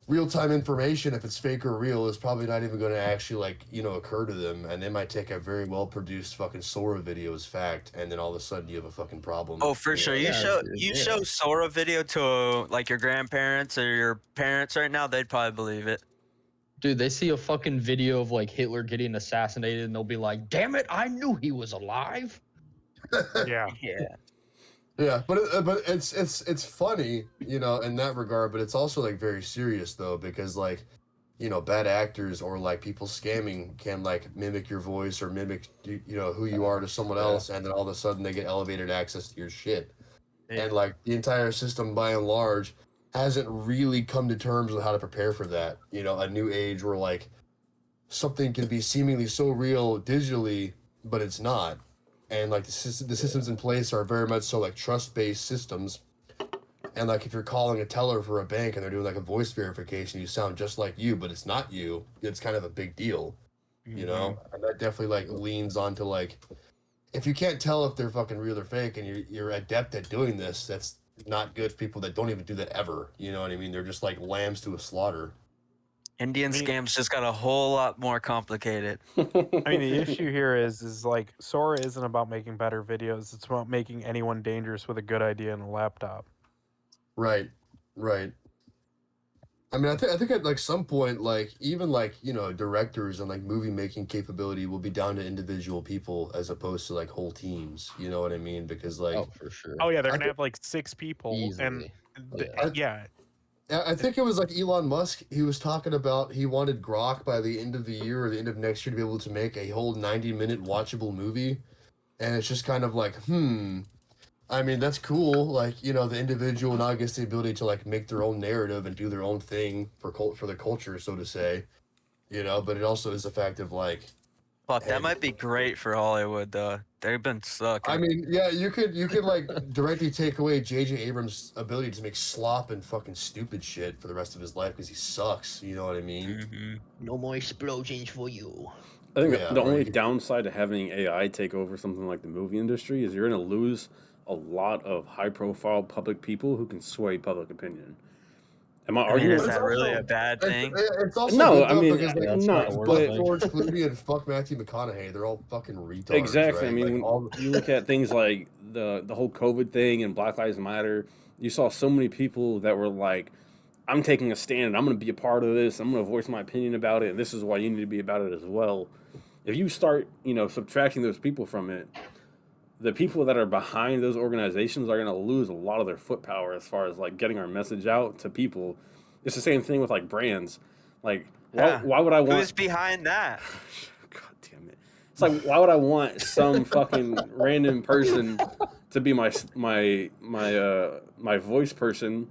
real-time information, if it's fake or real, is probably not even going to actually like occur to them, and they might take a very well-produced fucking Sora video as fact, and then all of a sudden you have a fucking problem. Oh, for sure. You show Sora video to like your grandparents or your parents right now, they'd probably believe it. Dude, they see a fucking video of like Hitler getting assassinated, and they'll be like, "Damn it, I knew he was alive." Yeah. Yeah, but it's funny, in that regard, but it's also like very serious though, because like, bad actors or like people scamming can like mimic your voice or mimic who you are to someone else, and then all of a sudden they get elevated access to your shit. And like the entire system by and large hasn't really come to terms with how to prepare for that. A new age where like something can be seemingly so real digitally, but it's not. And like the systems in place are very much so like trust-based systems. And like if you're calling a teller for a bank and they're doing like a voice verification, you sound just like you, but it's not you. It's kind of a big deal, And that definitely like leans onto like, if you can't tell if they're fucking real or fake, and you're adept at doing this, that's not good for people that don't even do that ever. You know what I mean? They're just like lambs to a slaughter. Indian scams just got a whole lot more complicated. I mean, the issue here is like Sora isn't about making better videos. It's about making anyone dangerous with a good idea and a laptop. Right. I mean, I think at like some point, like even like directors and like movie making capability will be down to individual people as opposed to like whole teams. You know what I mean? Because like, for sure. Oh yeah, they're gonna have like 6 people, Easily. and I think it was like Elon Musk. He was talking about he wanted Grok by the end of the year or the end of next year to be able to make a whole 90-minute watchable movie, and it's just kind of like, I mean, that's cool. Like, the individual now gets the ability to like make their own narrative and do their own thing for the culture, so to say. But it also is a fact of like, Fuck, that might be great for Hollywood though. They've been sucking. I mean, yeah, you could like directly take away J.J. Abrams' ability to make slop and fucking stupid shit for the rest of his life because he sucks. You know what I mean? No more explosions for you. I think the only downside to having AI take over something like the movie industry is you're going to lose a lot of high-profile public people who can sway public opinion. Am I arguing? Is that really a bad thing? It's also no, good, I mean, because, like, no, fuck but George Clooney and fuck Matthew McConaughey. They're all fucking retards. exactly. Right? I mean, like, you look at things like the whole COVID thing and Black Lives Matter. You saw so many people that were like, "I'm taking a stand. I'm going to be a part of this. I'm going to voice my opinion about it. And this is why you need to be about it as well." If you start, subtracting those people from it, the people that are behind those organizations are going to lose a lot of their foot power as far as like getting our message out to people. It's the same thing with like brands. Like, why would I want? Who's behind that? God damn it! It's like, why would I want some fucking random person to be my voice person,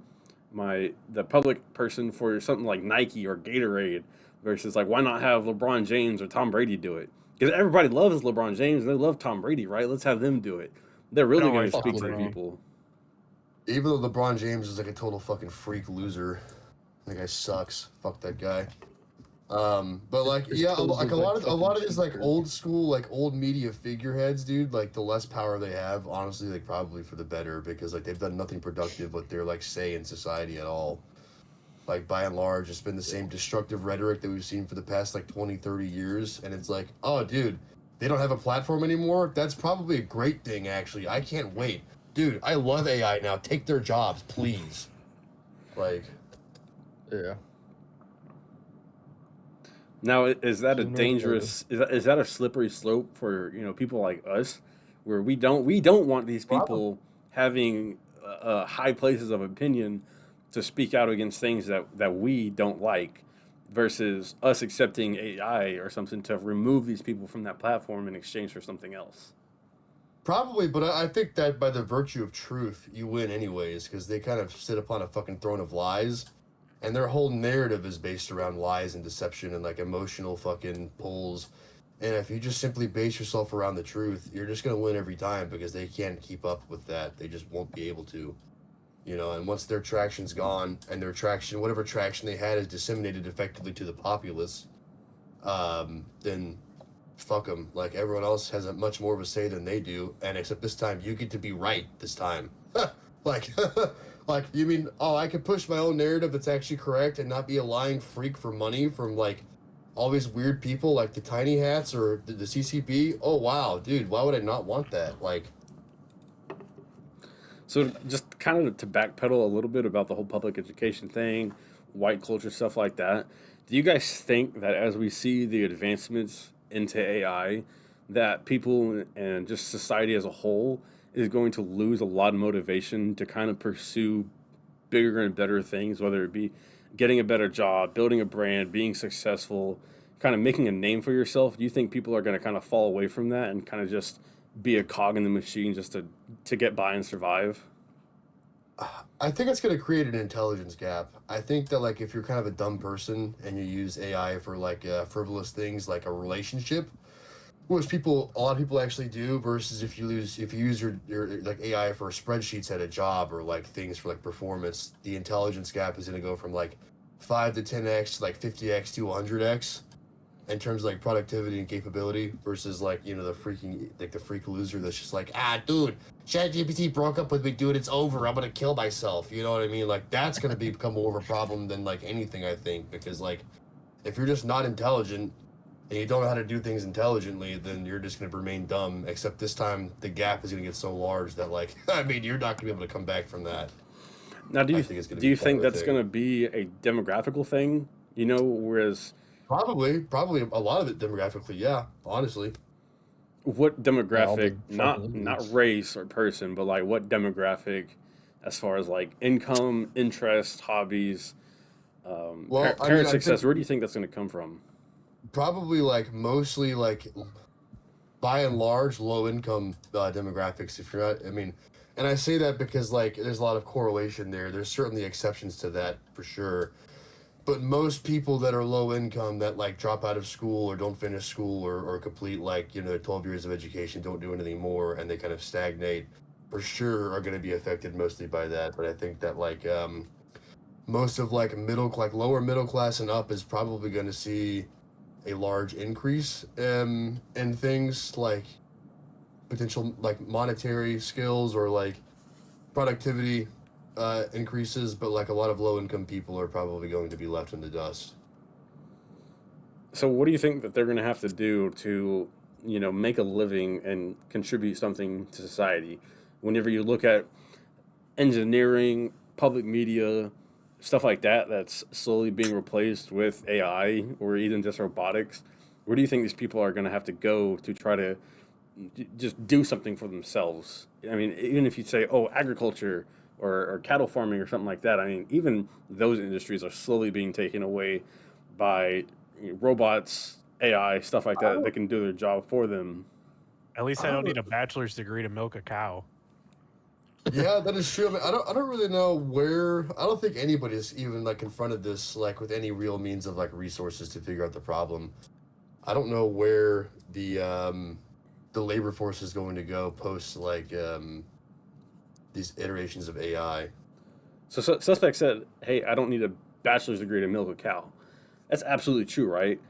the public person for something like Nike or Gatorade, versus like, why not have LeBron James or Tom Brady do it? Because everybody loves LeBron James and they love Tom Brady, right? Let's have them do it. They're really going to speak to the people. Even though LeBron James is like a total fucking freak loser. That guy sucks. Fuck that guy. But like, yeah, like a lot of these like old school, like old media figureheads, dude, like the less power they have, honestly, like probably for the better, because like they've done nothing productive with their like say in society at all. Like by and large, it's been the same destructive rhetoric that we've seen for the past like 20, 30 years. And it's like, oh dude, they don't have a platform anymore. That's probably a great thing, actually. I can't wait. Dude, I love AI now. Take their jobs, please. Like, yeah. Now, is that a dangerous? Is that a slippery slope for people like us, where we don't want these people having high places of opinion to speak out against things that we don't like, versus us accepting AI or something to remove these people from that platform in exchange for something else? Probably, but I think that by the virtue of truth, you win anyways, because they kind of sit upon a fucking throne of lies, and their whole narrative is based around lies and deception and like emotional fucking pulls. And if you just simply base yourself around the truth, you're just gonna win every time because they can't keep up with that. They just won't be able to, you know. And once their traction's gone and their traction, whatever traction they had, is disseminated effectively to the populace, then fuck them. Like, everyone else has a much more of a say than they do, and except this time you get to be right this time. Like, like, you mean, oh, I could push my own narrative that's actually correct and not be a lying freak for money from like all these weird people like the Tiny Hats or the CCP? Oh wow, dude, why would I not want that? Like, So just kind of to backpedal a little bit about the whole public education thing, white culture, stuff like that. Do you guys think that as we see the advancements into AI, that people and just society as a whole is going to lose a lot of motivation to kind of pursue bigger and better things, whether it be getting a better job, building a brand, being successful, kind of making a name for yourself? Do you think people are going to kind of fall away from that and kind of just be a cog in the machine just to get by and survive? I think it's going to create an intelligence gap. I think that, like, if you're kind of a dumb person and you use AI for like frivolous things like a relationship, which a lot of people actually do, versus if you use your like AI for spreadsheets at a job or like things for like performance, the intelligence gap is going to go from like 5 to 10x to like 50x to 100x in terms of like productivity and capability, versus like, you know, the freak loser that's just like, dude, ChatGPT broke up with me, dude, it's over, I'm gonna kill myself. You know what I mean? Like, that's gonna become more of a problem than like anything, I think, because like, if you're just not intelligent and you don't know how to do things intelligently, then you're just going to remain dumb, except this time the gap is going to get so large that, like, I mean, you're not going to be able to come back from that. Now, do you think that's going to be a demographical thing? You know, whereas probably a lot of it demographically, yeah, honestly. What demographic, not race or person, but like what demographic, as far as like income, interest, hobbies, parent success, where do you think that's going to come from? Probably like mostly like by and large low income demographics. If you're not, I mean, and I say that because like there's a lot of correlation there. There's certainly exceptions to that for sure, but most people that are low income that like drop out of school or don't finish school or complete like, you know, 12 years of education, don't do anything more, and they kind of stagnate, for sure are going to be affected mostly by that. But I think that like most of like lower middle class and up is probably going to see a large increase in things like potential like monetary skills or like productivity increases, but like a lot of low income people are probably going to be left in the dust. So what do you think that they're going to have to do to, you know, make a living and contribute something to society? Whenever you look at engineering, public media, stuff like that, that's slowly being replaced with AI or even just robotics, where do you think these people are going to have to go to try to just do something for themselves? I mean, even if you say, oh, agriculture or cattle farming or something like that, I mean, even those industries are slowly being taken away by robots, AI, stuff like that. They can do their job for them. At least I don't need a bachelor's degree to milk a cow. Yeah, that is true. I mean, I don't really know where. I don't think anybody's even like confronted this like with any real means of like resources to figure out the problem. I don't know where the labor force is going to go post like these iterations of AI. So suspect said, "Hey, I don't need a bachelor's degree to milk a cow." That's absolutely true, right?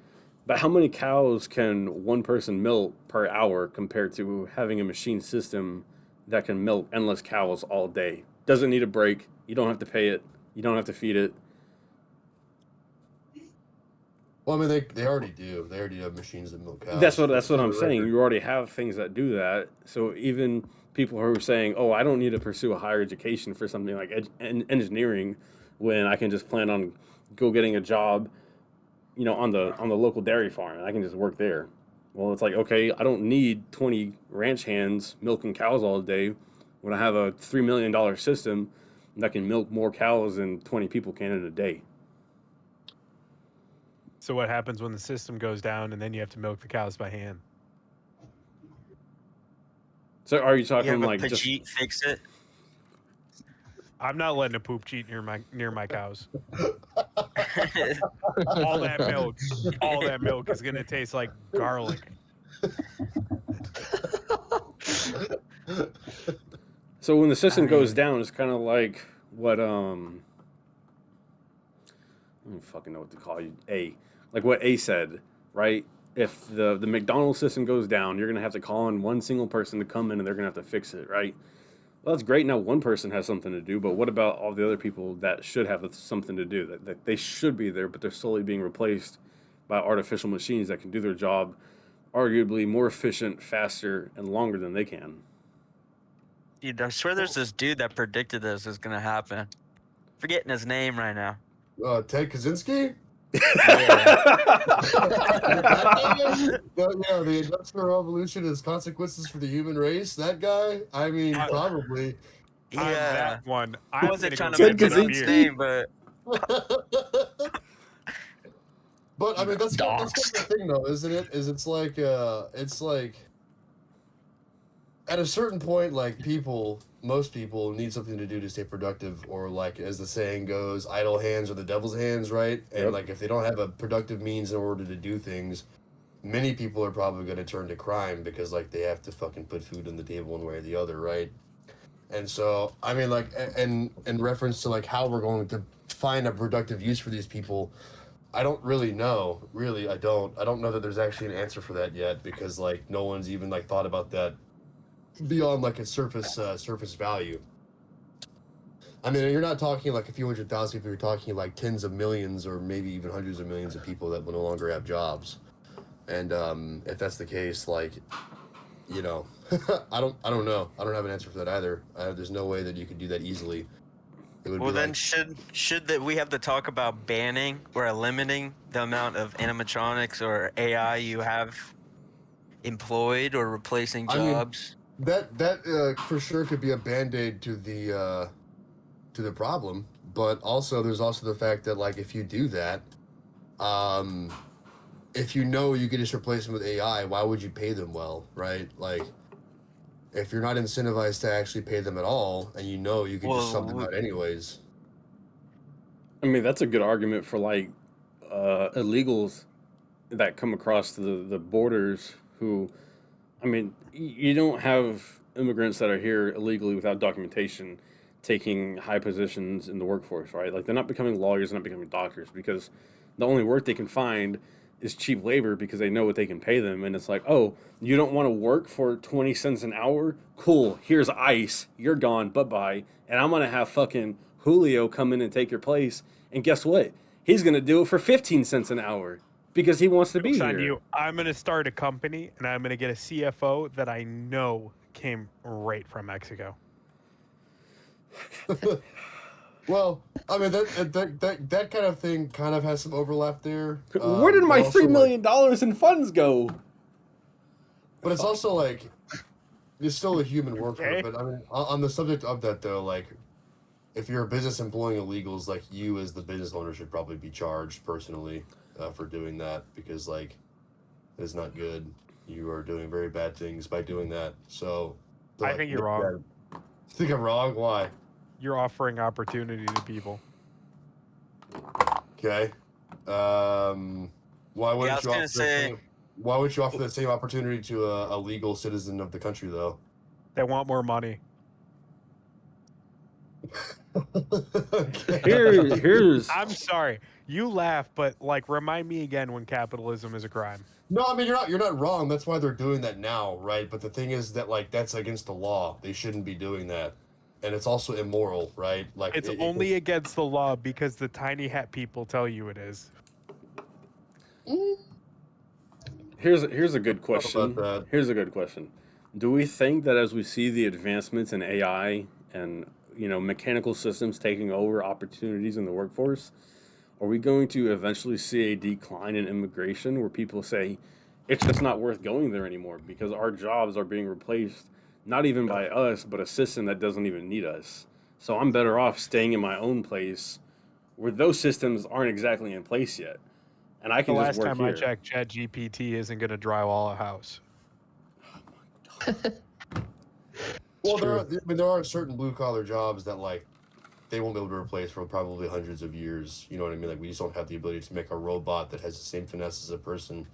But how many cows can one person milk per hour compared to having a machine system that can milk endless cows all day? Doesn't need a break. You don't have to pay it. You don't have to feed it. Well, I mean, they already do. They already have machines that milk cows. That's what I'm saying. You already have things that do that. So even people who are saying, "Oh, I don't need to pursue a higher education for something like engineering, when I can just plan on getting a job, you know, on the local dairy farm, and I can just work there." Well, it's like, okay, I don't need 20 ranch hands milking cows all day when I have a $3 million system that can milk more cows than 20 people can in a day. So what happens when the system goes down and then you have to milk the cows by hand? So are you You talking have a like just Pajit fix it. I'm not letting a poop cheat near my cows. all that milk is gonna taste like garlic. so when the system goes mean- down, it's kind of like what I don't fucking know what to call you. Like what A said, right? If the McDonald's system goes down, you're gonna have to call on one single person to come in, and they're gonna have to fix it, right? Well, that's great. Now one person has something to do, but what about all the other people that should have something to do? That they should be there, but they're slowly being replaced by artificial machines that can do their job arguably more efficient, faster, and longer than they can. Dude, I swear there's this dude that predicted this is gonna happen. Forgetting his name right now. Ted Kaczynski? The Industrial Revolution has consequences for the human race. That guy? I mean, probably. I'm Yeah. that one. I I'm wasn't gonna trying go to get mention a his beer. name, but But I mean, that's kind of the thing, though, isn't it? It's like at a certain point, like most people need something to do to stay productive, or like as the saying goes, idle hands are the devil's hands, right? And Yep. like if they don't have a productive means in order to do things, many people are probably going to turn to crime because like they have to fucking put food on the table one way or the other, right? And so I mean, like, and in reference to like how we're going to find a productive use for these people, I don't really know. Really, I don't know that there's actually an answer for that yet, because like no one's even like thought about that beyond like a surface value. I mean, you're not talking like a few 100,000 people. You're talking like tens of millions, or maybe even hundreds of millions of people that will no longer have jobs. And if that's the case, like, you know, I don't know. I don't have an answer for that either. There's no way that you could do that easily. It would well, be then like, should that we have to talk about banning or limiting the amount of animatronics or AI you have employed or replacing I mean, jobs? that for sure could be a band-aid to the problem, but also there's also the fact that like if you do that, if you know you can just replace them with AI, why would you pay them well, right? Like if you're not incentivized to actually pay them at all, and you know you can just sub them out anyways. I mean, that's a good argument for like illegals that come across the borders who, I mean, you don't have immigrants that are here illegally without documentation taking high positions in the workforce, right? Like they're not becoming lawyers, they're not becoming doctors, because the only work they can find is cheap labor because they know what they can pay them. And it's like, oh, you don't want to work for 20 cents an hour? Cool, here's ice, you're gone, bye-bye. And I'm going to have fucking Julio come in and take your place. And guess what? He's going to do it for 15 cents an hour because he wants to be Joke's on here. you. I'm gonna start a company and I'm gonna get a CFO that I know came right from Mexico. Well, I mean that kind of thing kind of has some overlap there. Where did my but also, $3 million in funds go? But it's also like you're still a human worker. Okay. But I mean, on the subject of that though, like if you're a business employing illegals, like you as the business owner should probably be charged personally for doing that, because like it's not good. You are doing very bad things by doing that. So I think you're wrong. Think I'm wrong? Why? You're offering opportunity to people. Okay. Why wouldn't why would you offer the same opportunity to a legal citizen of the country, though? They want more money. Here's I'm sorry. You laugh, but like remind me again when capitalism is a crime. No, I mean you're not wrong. That's why they're doing that now, right? But the thing is that like that's against the law. They shouldn't be doing that, and it's also immoral, right? Like It's only against the law because the tiny hat people tell you it is. Here's a good question. about that? Here's a good question. Do we think that as we see the advancements in AI and mechanical systems taking over opportunities in the workforce, are we going to eventually see a decline in immigration where people say it's just not worth going there anymore because our jobs are being replaced not even by us but a system that doesn't even need us? So I'm better off staying in my own place where those systems aren't exactly in place yet. And I can The just last work time here. I checked, ChatGPT isn't going to drywall a house. Well, there are certain blue collar jobs that like they won't be able to replace for probably hundreds of years. You know what I mean? Like we just don't have the ability to make a robot that has the same finesse as a person.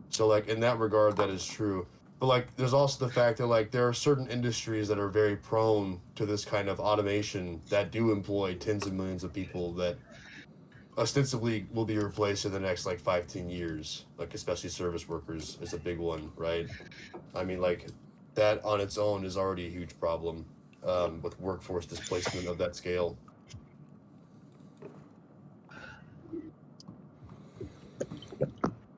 So like in that regard, that is true. But like there's also the fact that like there are certain industries that are very prone to this kind of automation that do employ tens of millions of people that ostensibly will be replaced in the next like 5-10 years. Like especially service workers is a big one, right? I mean like that on its own is already a huge problem with workforce displacement of that scale.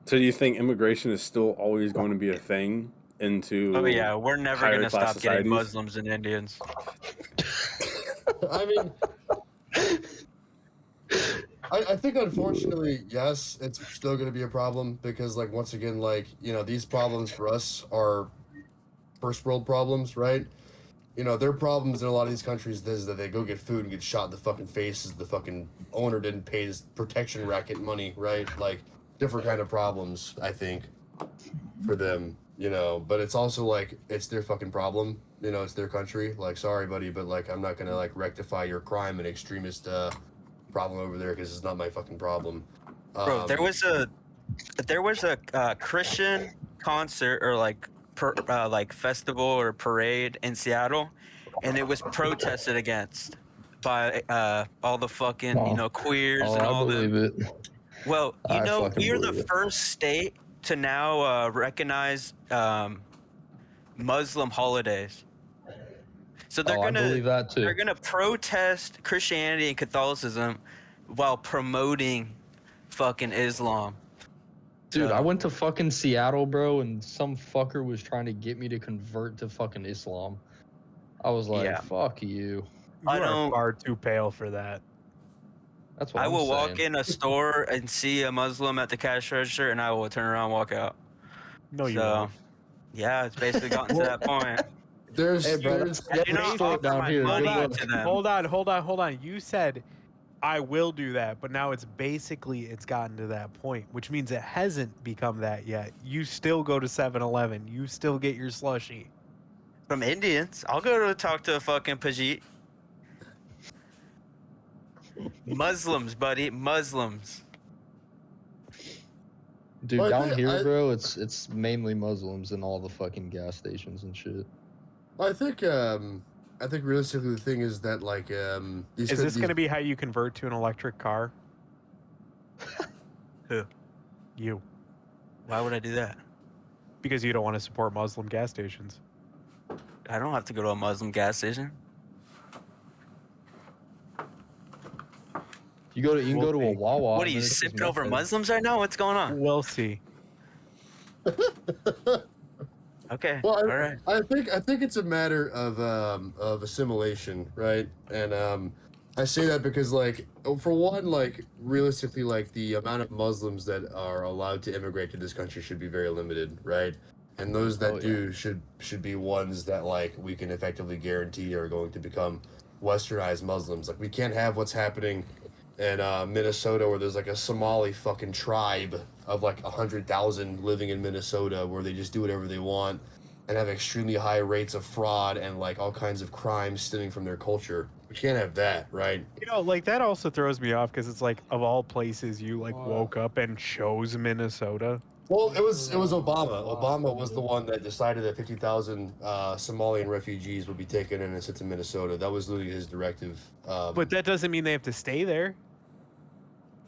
So do you think immigration is still always going to be a thing into Oh yeah, we're never higher gonna class stop getting societies? Muslims and Indians. I mean, I think unfortunately, yes, it's still going to be a problem because, like, once again, like, you know, these problems for us are first world problems, right? You know, their problems in a lot of these countries is that they go get food and get shot in the fucking face as the fucking owner didn't pay his protection racket money, right? Like, different kind of problems, I think, for them, you know, but it's also like, it's their fucking problem, you know, it's their country. Like, sorry, buddy, but like, I'm not going to like rectify your crime and extremist, problem over there because it's not my fucking problem. Bro, there was a Christian concert or like festival or parade in Seattle, and it was protested against by all the fucking queers and I all believe them. it. Well, I fucking we are the believe it. first state to now recognize Muslim holidays. So they're I believe that too. they're gonna protest Christianity and Catholicism while promoting fucking Islam. Dude, I went to fucking Seattle, bro, and some fucker was trying to get me to convert to fucking Islam. I was like, Yeah. fuck you. You are far too pale for that. That's what I I'm will saying. walk in a store and see a Muslim at the cash register, and I will turn around and walk out. No, you won't. Yeah, it's basically gotten to that point. Hey, bro, I do not offer my money to them. Hold on. You said I will do that, but now it's gotten to that point, which means it hasn't become that yet. You still go to 7-Eleven. You still get your slushie. From Indians, I'll go to talk to a fucking Pajit. Muslims, buddy, Muslims. Dude, Well, down here, bro, it's mainly Muslims in all the fucking gas stations and shit. I think realistically the thing is that like Is this going to be how you convert to an electric car? Who? You. Why would I do that? Because you don't want to support Muslim gas stations. I don't have to go to a Muslim gas station. You can go to a Wawa. What are you sipping over Muslims right now? What's going on? We'll see. Okay. Well, all right. I think it's a matter of assimilation, right? And I say that because like for one, like realistically, like the amount of Muslims that are allowed to immigrate to this country should be very limited, right? And those that do should be ones that like we can effectively guarantee are going to become westernized Muslims. Like we can't have what's happening in Minnesota where there's like a Somali fucking tribe of like 100,000 living in Minnesota where they just do whatever they want and have extremely high rates of fraud and like all kinds of crimes stemming from their culture. We can't have that, right? You know, like that also throws me off because it's like of all places you like woke up and chose Minnesota. Well, it was Obama. Obama was the one that decided that 50,000 Somalian refugees would be taken in and sent to Minnesota. That was literally his directive. But that doesn't mean they have to stay there.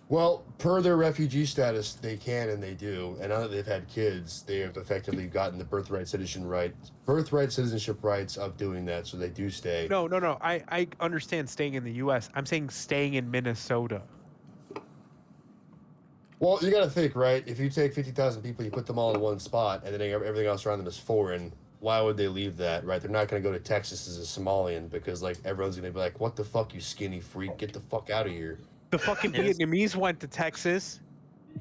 Well, per their refugee status, they can and they do. And now that they've had kids, they have effectively gotten the birthright citizenship rights of doing that, so they do stay. No. I understand staying in the U.S. I'm saying staying in Minnesota. Well, you got to think, right? If you take 50,000 people, you put them all in one spot, and then everything else around them is foreign, why would they leave that, right? They're not going to go to Texas as a Somalian because, like, everyone's going to be like, what the fuck, you skinny freak? Get the fuck out of here. The fucking Vietnamese went to Texas.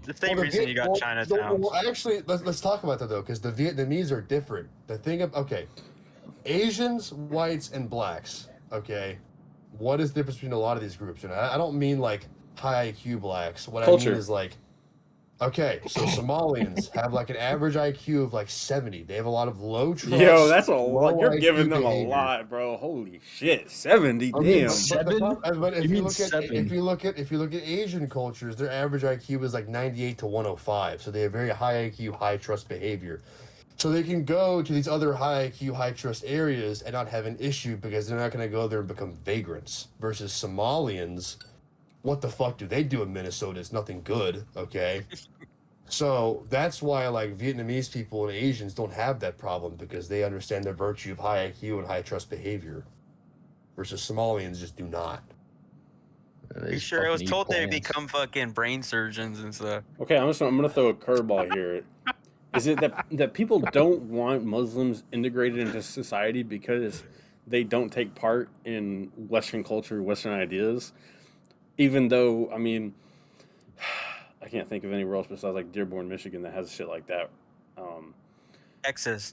The same reason you got Chinatown. Well, actually, let's talk about that, though, because the Vietnamese are different. The thing of, okay, Asians, whites, and blacks, okay? What is the difference between a lot of these groups? And I don't mean, like, high IQ blacks. What I mean is, like, Okay, so Somalians have like an average IQ of like 70. They have a lot of low trust. Yo, that's a low lot. You're IQ giving them behavior. a lot, bro. Holy shit, 70. I mean, Damn. but if You you mean look at 7? if you look at Asian cultures, their average IQ is like 98 to 105. So they have very high IQ, high trust behavior. So they can go to these other high IQ, high trust areas and not have an issue because they're not going to go there and become vagrants. Versus Somalians, what the fuck do they do in Minnesota? It's nothing good, okay? So that's why like Vietnamese people and Asians don't have that problem because they understand the virtue of high IQ and high trust behavior. Versus Somalians just do not. You sure? I was told they become fucking brain surgeons and stuff. Okay, I'm gonna throw a curveball here. Is it that people don't want Muslims integrated into society because they don't take part in Western culture, Western ideas? Even though, I mean, I can't think of anywhere else besides like Dearborn, Michigan that has shit like that.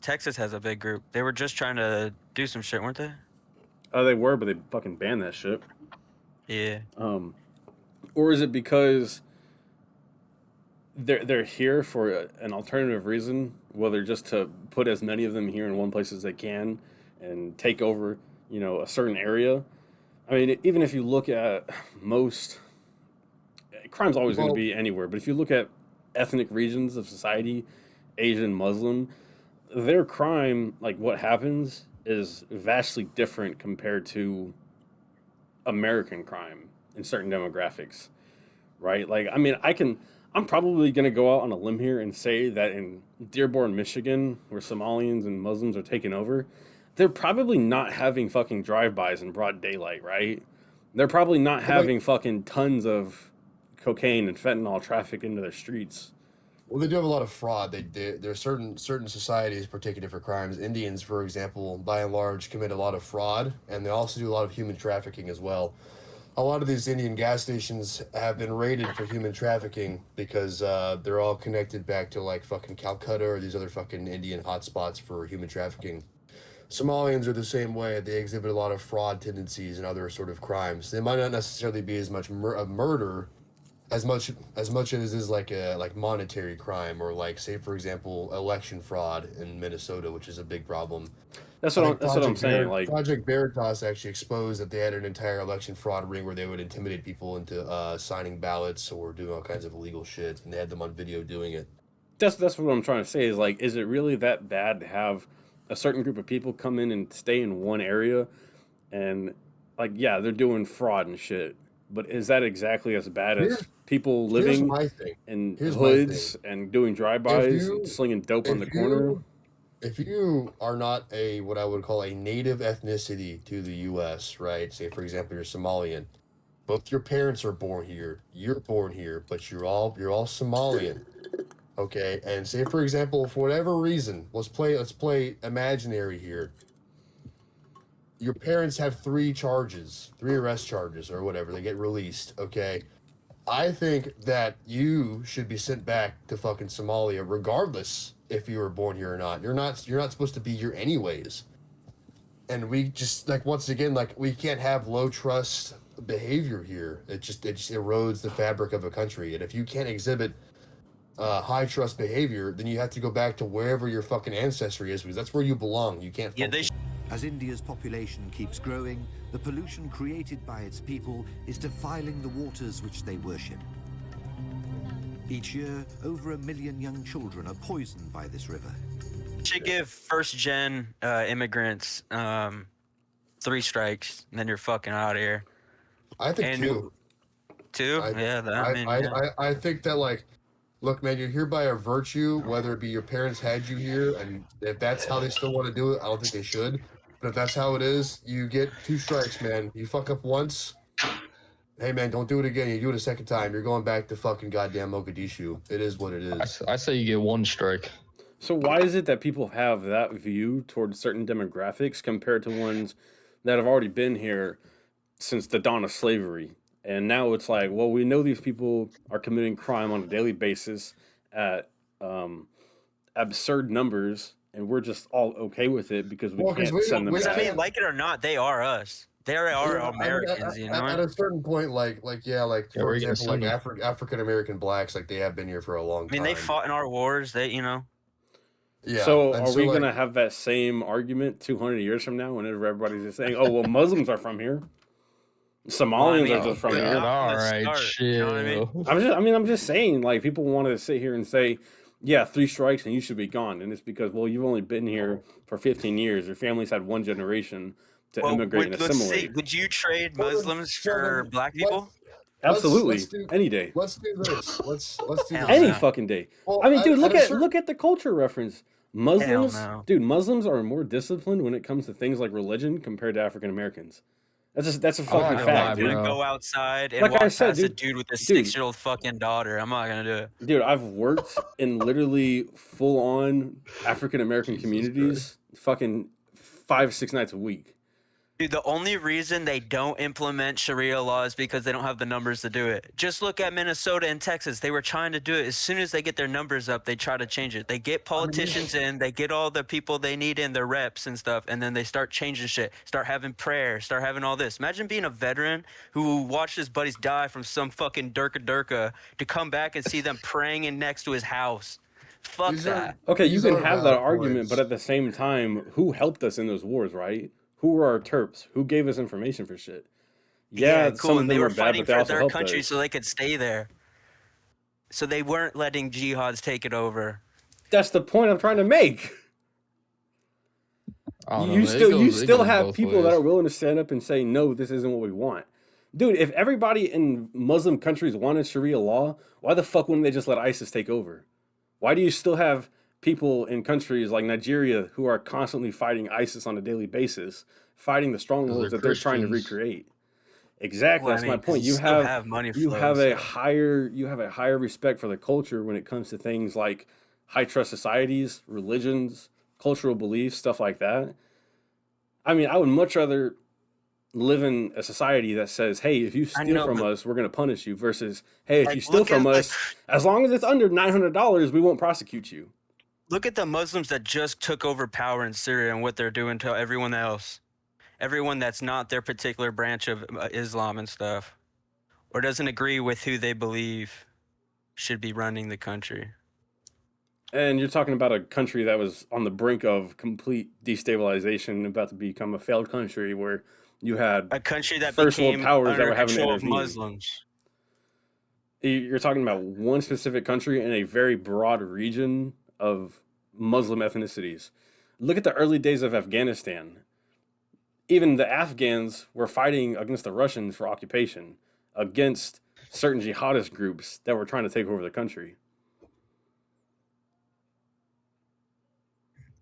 Texas has a big group. They were just trying to do some shit, weren't they? Oh, they were, but they fucking banned that shit. Yeah. Or is it because they're here for an alternative reason, whether just to put as many of them here in one place as they can and take over, a certain area? I mean, even if you look at most, crime's always going to be anywhere, but if you look at ethnic regions of society, Asian, Muslim, their crime, like what happens, is vastly different compared to American crime in certain demographics, right? Like, I mean, I'm probably going to go out on a limb here and say that in Dearborn, Michigan, where Somalians and Muslims are taking over, they're probably not having fucking drive-bys in broad daylight, right? They're probably not having fucking tons of cocaine and fentanyl traffic into their streets. Well, they do have a lot of fraud. There are certain societies particular for crimes. Indians, for example, by and large, commit a lot of fraud, and they also do a lot of human trafficking as well. A lot of these Indian gas stations have been raided for human trafficking because they're all connected back to like fucking Calcutta or these other fucking Indian hotspots for human trafficking. Somalians are the same way. They exhibit a lot of fraud tendencies and other sort of crimes. They might not necessarily be as much a murder as much as it is like a monetary crime or like, say for example, election fraud in Minnesota, which is a big problem. That's what I'm saying. Like Project Veritas actually exposed that they had an entire election fraud ring where they would intimidate people into signing ballots or doing all kinds of illegal shit, and they had them on video doing it. That's what I'm trying to say is like, is it really that bad to have a certain group of people come in and stay in one area and like, yeah, they're doing fraud and shit, but is that exactly as bad as people living in hoods and doing drive-bys and slinging dope on the corner? If you are not what I would call a native ethnicity to the U.S., right? Say, for example, you're Somalian. Both your parents are born here. You're born here, but you're all Somalian. Okay, and say, for example, for whatever reason, let's play imaginary here. Your parents have 3 arrest charges or whatever. They get released, okay? I think that you should be sent back to fucking Somalia regardless if you were born here or not. You're not supposed to be here anyways. And we just, like, once again, like, we can't have low trust behavior here. It just erodes the fabric of a country. And if you can't exhibit high trust behavior, then you have to go back to wherever your fucking ancestry is, because that's where you belong. You can't function. As India's population keeps growing, the pollution created by its people is defiling the waters which they worship. Each year, over 1 million young children are poisoned by this river. Should give first-gen immigrants 3 strikes, and then you're fucking out of here. I think 2. 2? I think that, like, look, man, you're here by a virtue, whether it be your parents had you here, and if that's how they still want to do it, I don't think they should. But if that's how it is, you get 2 strikes, man. You fuck up once, hey, man, don't do it again. You do it a second time, you're going back to fucking goddamn Mogadishu. It is what it is. I say you get 1 strike. So why is it that people have that view towards certain demographics compared to ones that have already been here since the dawn of slavery? And now it's like, well, we know these people are committing crime on a daily basis at absurd numbers, and we're just all okay with it because we can't send them back. I mean, like it or not, they are us. They are Yeah, I mean, Americans, you know. at a certain point, like Yeah, for where are you gonna example, like send them? African American blacks, like they have been here for a long I mean, they time. fought in our wars. They, you know. Yeah, So and are so we like, gonna have that same argument 200 years from now whenever everybody's just saying, "Oh, well, Muslims are from here, Well, I Somalians mean, are just from we here." got from All the right, start. You know what I mean? chill. I'm just saying, like people want to sit here and say, "Yeah, 3 strikes and you should be gone," and it's because, well, you've only been here for 15 years. Your family's had one generation to Well, immigrate and let's see. assimilate. Would you trade well, Muslims so for then black people? let's Absolutely, do any day, let's do this. Let's do Hell this. any no. fucking day. Well, I mean, dude, at a certain look at the culture reference. Hell Muslims, no. dude, Muslims are more disciplined when it comes to things like religion compared to African Americans. That's a I'm not fucking gonna I'm lie, not fact, gonna dude. bro. go outside and Like I walk said, past a dude, dude with a dude, 6-year-old fucking daughter. I'm not gonna do it. dude, I've worked in literally full on African American Jesus communities, fucking 5-6 nights a week. Dude, the only reason they don't implement Sharia law is because they don't have the numbers to do it. Just look at Minnesota and Texas. They were trying to do it. As soon as they get their numbers up, they try to change it. They get politicians in, they get all the people they need in, their reps and stuff, and then they start changing shit. Start having prayer, start having all this. Imagine being a veteran who watched his buddies die from some fucking durka to come back and see them praying in next to his house. Fuck that. Okay, you these can are have that valid argument, but points. at the same time, who helped us in those wars, right? Who were our Terps? Who gave us information for shit? Yeah, Yeah, some cool. of And they them were were bad, fighting but they for also their helped country so us. they could stay there. So they weren't letting jihads take it over. That's the point I'm trying to make. I don't know, You man. you It still goes have both people that ways. are willing to stand up and say, no, this isn't what we want. Dude, if everybody in Muslim countries wanted Sharia law, why the fuck wouldn't they just let ISIS take over? Why do you still have people in countries like Nigeria who are constantly fighting ISIS on a daily basis, fighting the Because strongholds they're that they're trying to Christians. recreate? Exactly, Well, I that's my mean, because point. you still have money flow. You have a higher respect for the culture when it comes to things like high trust societies, religions, cultural beliefs, stuff like that. I mean, I would much rather live in a society that says, "Hey, if you I steal know, from but us, we're going to punish you," versus, "Hey, if you like, steal look from at us, as long as it's under $900, we won't prosecute you." look at the Muslims that just took over power in Syria and what they're doing to everyone else, everyone that's not their particular branch of Islam and stuff, or doesn't agree with who they believe should be running the country. And you're talking about a country that was on the brink of complete destabilization, about to become a failed country where you had A country that first world became powers that under were having to control of intervene. Muslims. You're talking about one specific country in a very broad region of Muslim ethnicities. Look at the early days of Afghanistan. Even the Afghans were fighting against the Russians for occupation, against certain jihadist groups that were trying to take over the country.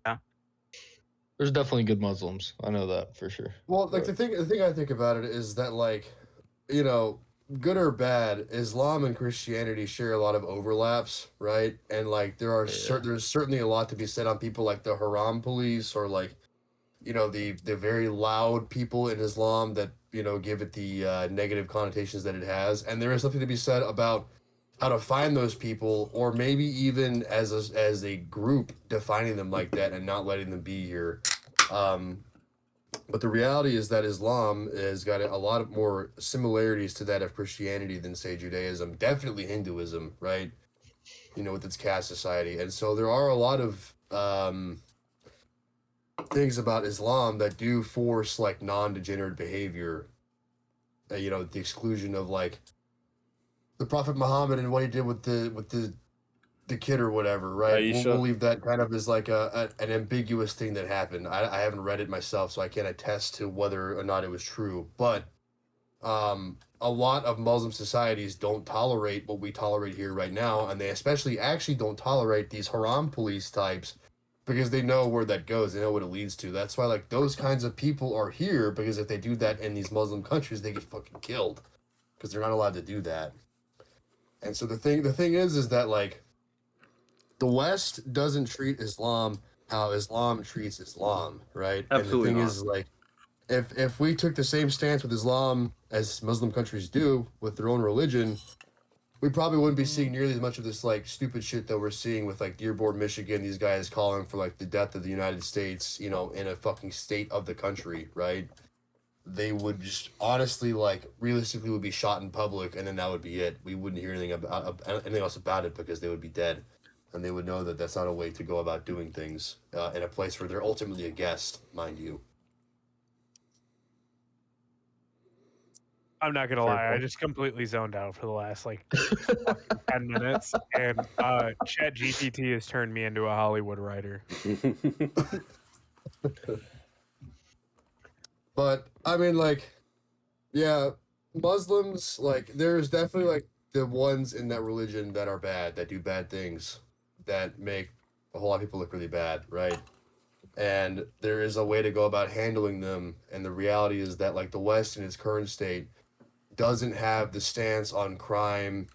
Yeah. There's definitely good Muslims. I know that for sure. Well, like the thing I think about it is that, like, you know, good or bad, Islam and Christianity share a lot of overlaps, right? And like there are there's certainly a lot to be said on people like the Haram police, or like, you know, the very loud people in Islam that, you know, give it the negative connotations that it has. And there is something to be said about how to find those people, or maybe even as a group defining them like that and not letting them be here. But the reality is that Islam has got a lot of more similarities to that of Christianity than, say, Judaism. Definitely Hinduism, right? You know, with its caste society. And so there are a lot of things about Islam that do force, like, non-degenerate behavior. You know, the exclusion of, like, the Prophet Muhammad and what he did with the kid or whatever, right? We'll leave that kind of as like an ambiguous thing that happened. I haven't read it myself, so I can't attest to whether or not it was true. But a lot of Muslim societies don't tolerate what we tolerate here right now, and they especially actually don't tolerate these haram police types because they know where that goes. They know what it leads to. That's why, like, those kinds of people are here, because if they do that in these Muslim countries, they get fucking killed because they're not allowed to do that. And so the thing is that, like, the West doesn't treat Islam how Islam treats Islam, right? Absolutely and the thing not. is, like, if we took the same stance with Islam as Muslim countries do with their own religion, we probably wouldn't be seeing nearly as much of this, like, stupid shit that we're seeing with, like, Dearborn, Michigan, these guys calling for, like, the death of the United States, you know, in a fucking state of the country, right? they would just honestly, like, realistically would be shot in public, and then that would be it. We wouldn't hear anything else about it because they would be dead, and they would know that that's not a way to go about doing things in a place where they're ultimately a guest, mind you. I'm not gonna lie, I just completely zoned out for the last like 10 minutes, and Chat GPT has turned me into a Hollywood writer. But I mean, like, yeah, Muslims, like, there's definitely like the ones in that religion that are bad, that do bad things, that make a whole lot of people look really bad, right? And there is a way to go about handling them, and the reality is that, like, the West in its current state doesn't have the stance on crime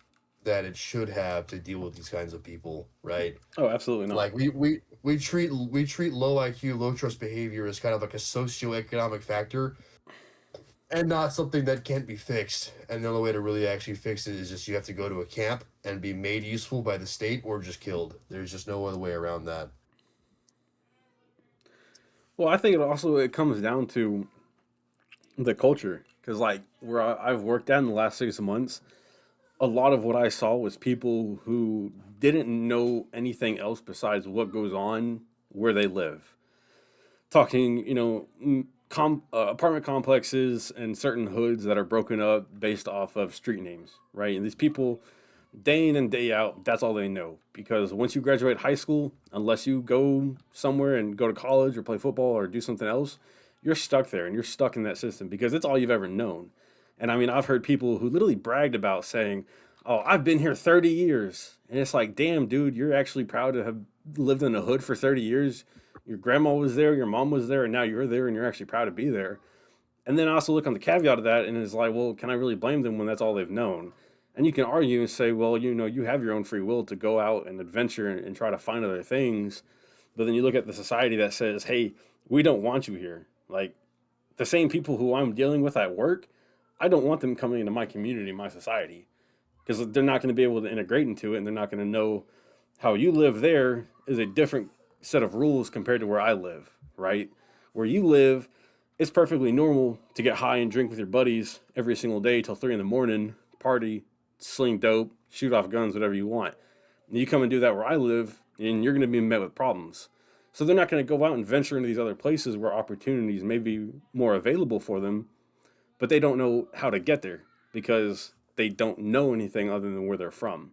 that it should have to deal with these kinds of people, right? Oh, absolutely not. Like, we treat low IQ, low trust behavior as kind of like a socioeconomic factor and not something that can't be fixed. And the only way to really actually fix it is just you have to go to a camp and be made useful by the state or just killed. There's just no other way around that. Well, I think it comes down to the culture, because like where I've worked at in the last 6 months, a lot of what I saw was people who didn't know anything else besides what goes on where they live. Talking, apartment complexes and certain hoods that are broken up based off of street names, right? And these people, day in and day out, that's all they know. Because once you graduate high school, unless you go somewhere and go to college or play football or do something else, you're stuck there and you're stuck in that system because it's all you've ever known. And I mean, I've heard people who literally bragged about saying, "Oh, I've been here 30 years." And it's like, damn, dude, you're actually proud to have lived in a hood for 30 years. Your grandma was there, your mom was there, and now you're there and you're actually proud to be there. And then I also look on the caveat of that and it's like, well, can I really blame them when that's all they've known? And you can argue and say, well, you have your own free will to go out and adventure and try to find other things. But then you look at the society that says, hey, we don't want you here. Like, the same people who I'm dealing with at work, I don't want them coming into my community, my society, because they're not going to be able to integrate into it, and they're not going to know how you live there is a different set of rules compared to where I live, right? Where you live, it's perfectly normal to get high and drink with your buddies every single day till 3 a.m, party, sling dope, shoot off guns, whatever you want. And you come and do that where I live, and you're going to be met with problems. So they're not going to go out and venture into these other places where opportunities may be more available for them, but they don't know how to get there because they don't know anything other than where they're from.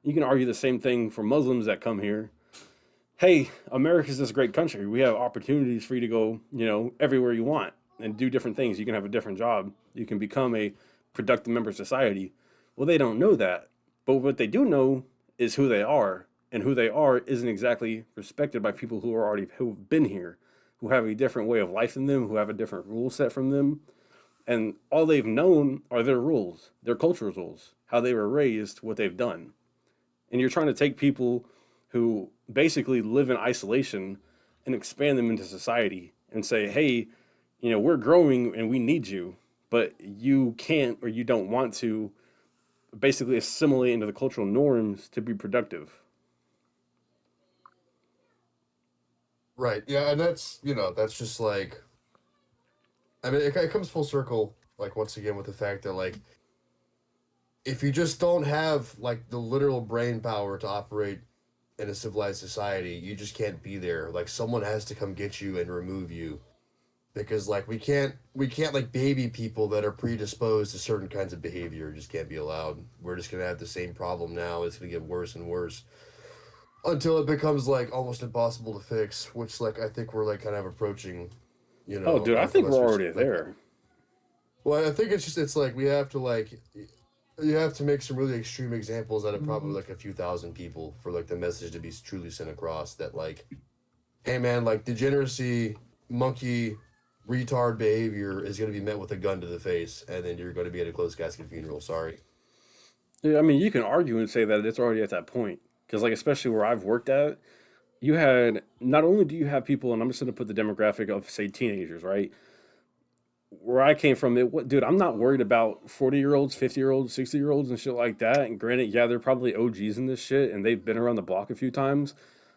You can argue the same thing for Muslims that come here. Hey, America's this great country. We have opportunities for you to go, everywhere you want and do different things. You can have a different job. You can become a productive member of society. Well, they don't know that. But what they do know is who they are. And who they are isn't exactly respected by people who've been here, who have a different way of life than them, who have a different rule set from them. And all they've known are their rules, their cultural rules, how they were raised, what they've done. And you're trying to take people who basically live in isolation and expand them into society and say, hey, we're growing and we need you, but you can't or you don't want to basically assimilate into the cultural norms to be productive. Right. Yeah, and that's just like, I mean, it comes full circle, like, once again, with the fact that, like, if you just don't have, like, the literal brain power to operate in a civilized society, you just can't be there. Like, someone has to come get you and remove you. Because, like, we can't, like, baby people that are predisposed to certain kinds of behavior. Just can't be allowed. We're just going to have the same problem now. It's going to get worse and worse. Until it becomes, like, almost impossible to fix, which, like, I think we're, like, kind of approaching, Oh, dude, I think we're already there. Well, I think it's like, we have to, like, you have to make some really extreme examples out of probably, like, a few thousand people for, like, the message to be truly sent across that, like, hey, man, like, degeneracy, monkey, retard behavior is going to be met with a gun to the face, and then you're going to be at a closed casket funeral. Sorry. Yeah, I mean, you can argue and say that it's already at that point. Because, like, especially where I've worked at, not only do you have people, and I'm just going to put the demographic of, say, teenagers, right? Where I came from, dude, I'm not worried about 40-year-olds, 50-year-olds, 60-year-olds and shit like that. And granted, yeah, they're probably OGs in this shit, and they've been around the block a few times.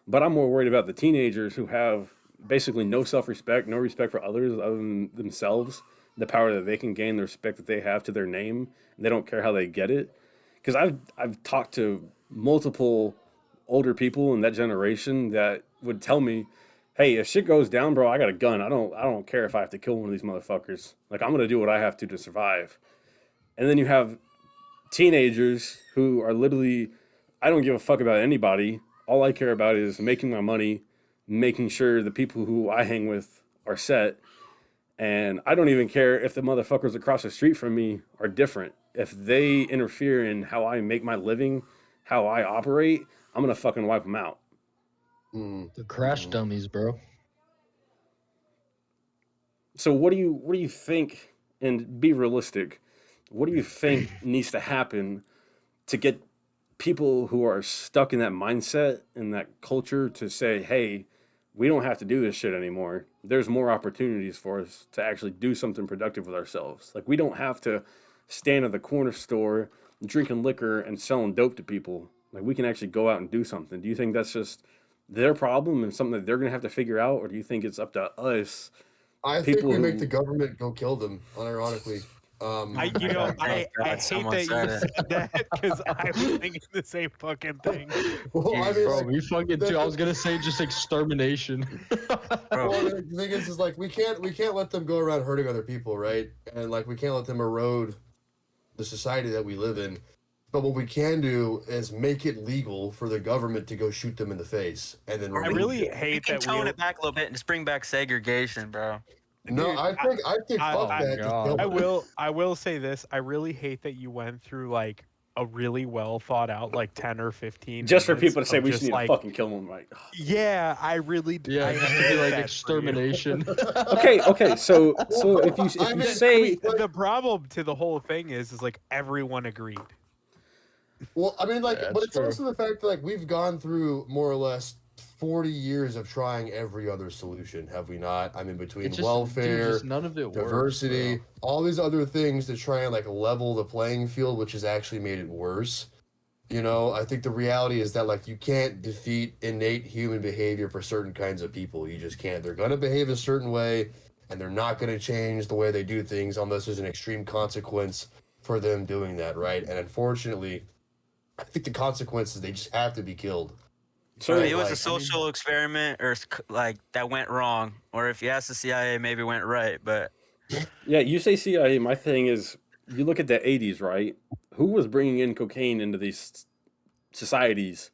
But I'm more worried about the teenagers who have basically no self-respect, no respect for others other than themselves, the power that they can gain, the respect that they have to their name, and they don't care how they get it. Because I've talked to multiple older people in that generation that would tell me, "Hey, if shit goes down, bro, I got a gun. I don't care if I have to kill one of these motherfuckers. Like, I'm gonna do what I have to survive." And then you have teenagers who are literally, I don't give a fuck about anybody. All I care about is making my money, making sure the people who I hang with are set. And I don't even care if the motherfuckers across the street from me are different. If they interfere in how I make my living, how I operate, I'm going to fucking wipe them out. The crash dummies, bro. So what do you think, and be realistic, what do you think needs to happen to get people who are stuck in that mindset and that culture to say, hey, we don't have to do this shit anymore. There's more opportunities for us to actually do something productive with ourselves. Like, we don't have to stand at the corner store drinking liquor and selling dope to people. Like, we can actually go out and do something. Do you think that's just their problem and something that they're going to have to figure out? Or do you think it's up to us? I think we make the government go kill them, unironically. I hate that you said that because I was thinking the same fucking thing. Well, I mean, bro, we fucking too. I was gonna say just extermination. Well, the thing is like we can't let them go around hurting other people, right? And like we can't let them erode the society that we live in. But what we can do is make it legal for the government to go shoot them in the face, and then I really hate that. Tone we it back a little bit and just bring back segregation, bro. No, Dude, I think fuck that. I will say this. I really hate that you went through like a really well thought out like 10 or 15 just for people to say we just need like, to fucking kill them, right? Yeah, I really do. Yeah, just to be like extermination. okay. So if you say the problem to the whole thing is like everyone agreed. Well, I mean, like, Yeah, but it's true. also the fact that like we've gone through more or less 40 years of trying every other solution, have we not? I mean, between welfare, none of it diversity, works, all these other things to try and like level the playing field, which has actually made it worse. You know, I think the reality is that like you can't defeat innate human behavior for certain kinds of people. You just can't. They're going to behave a certain way, and they're not going to change the way they do things unless there's an extreme consequence for them doing that, right? And unfortunately, I think the consequences, they just have to be killed. So it was a social experiment, or like that went wrong, or if you ask the CIA, maybe went right. But yeah, you say CIA. My thing is, you look at the '80s, right? Who was bringing in cocaine into these societies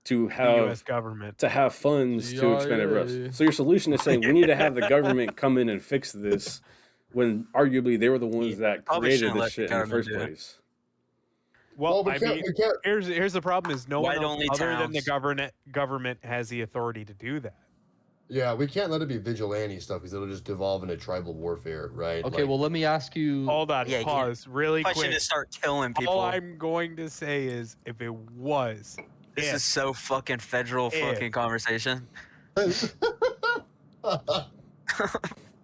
to have the U.S. government to have funds to expend everywhere else? So your solution is saying we need to have the government come in and fix this, when arguably they were the ones that created this shit in the first place. Well, I mean, here's the problem: is no one else other than the government has the authority to do that. Yeah, we can't let it be vigilante stuff because it'll just devolve into tribal warfare, right? Okay, well, let me ask you. Hold on, pause really quick. Just start killing people. All I'm going to say is, if it was, this is so fucking federal fucking conversation.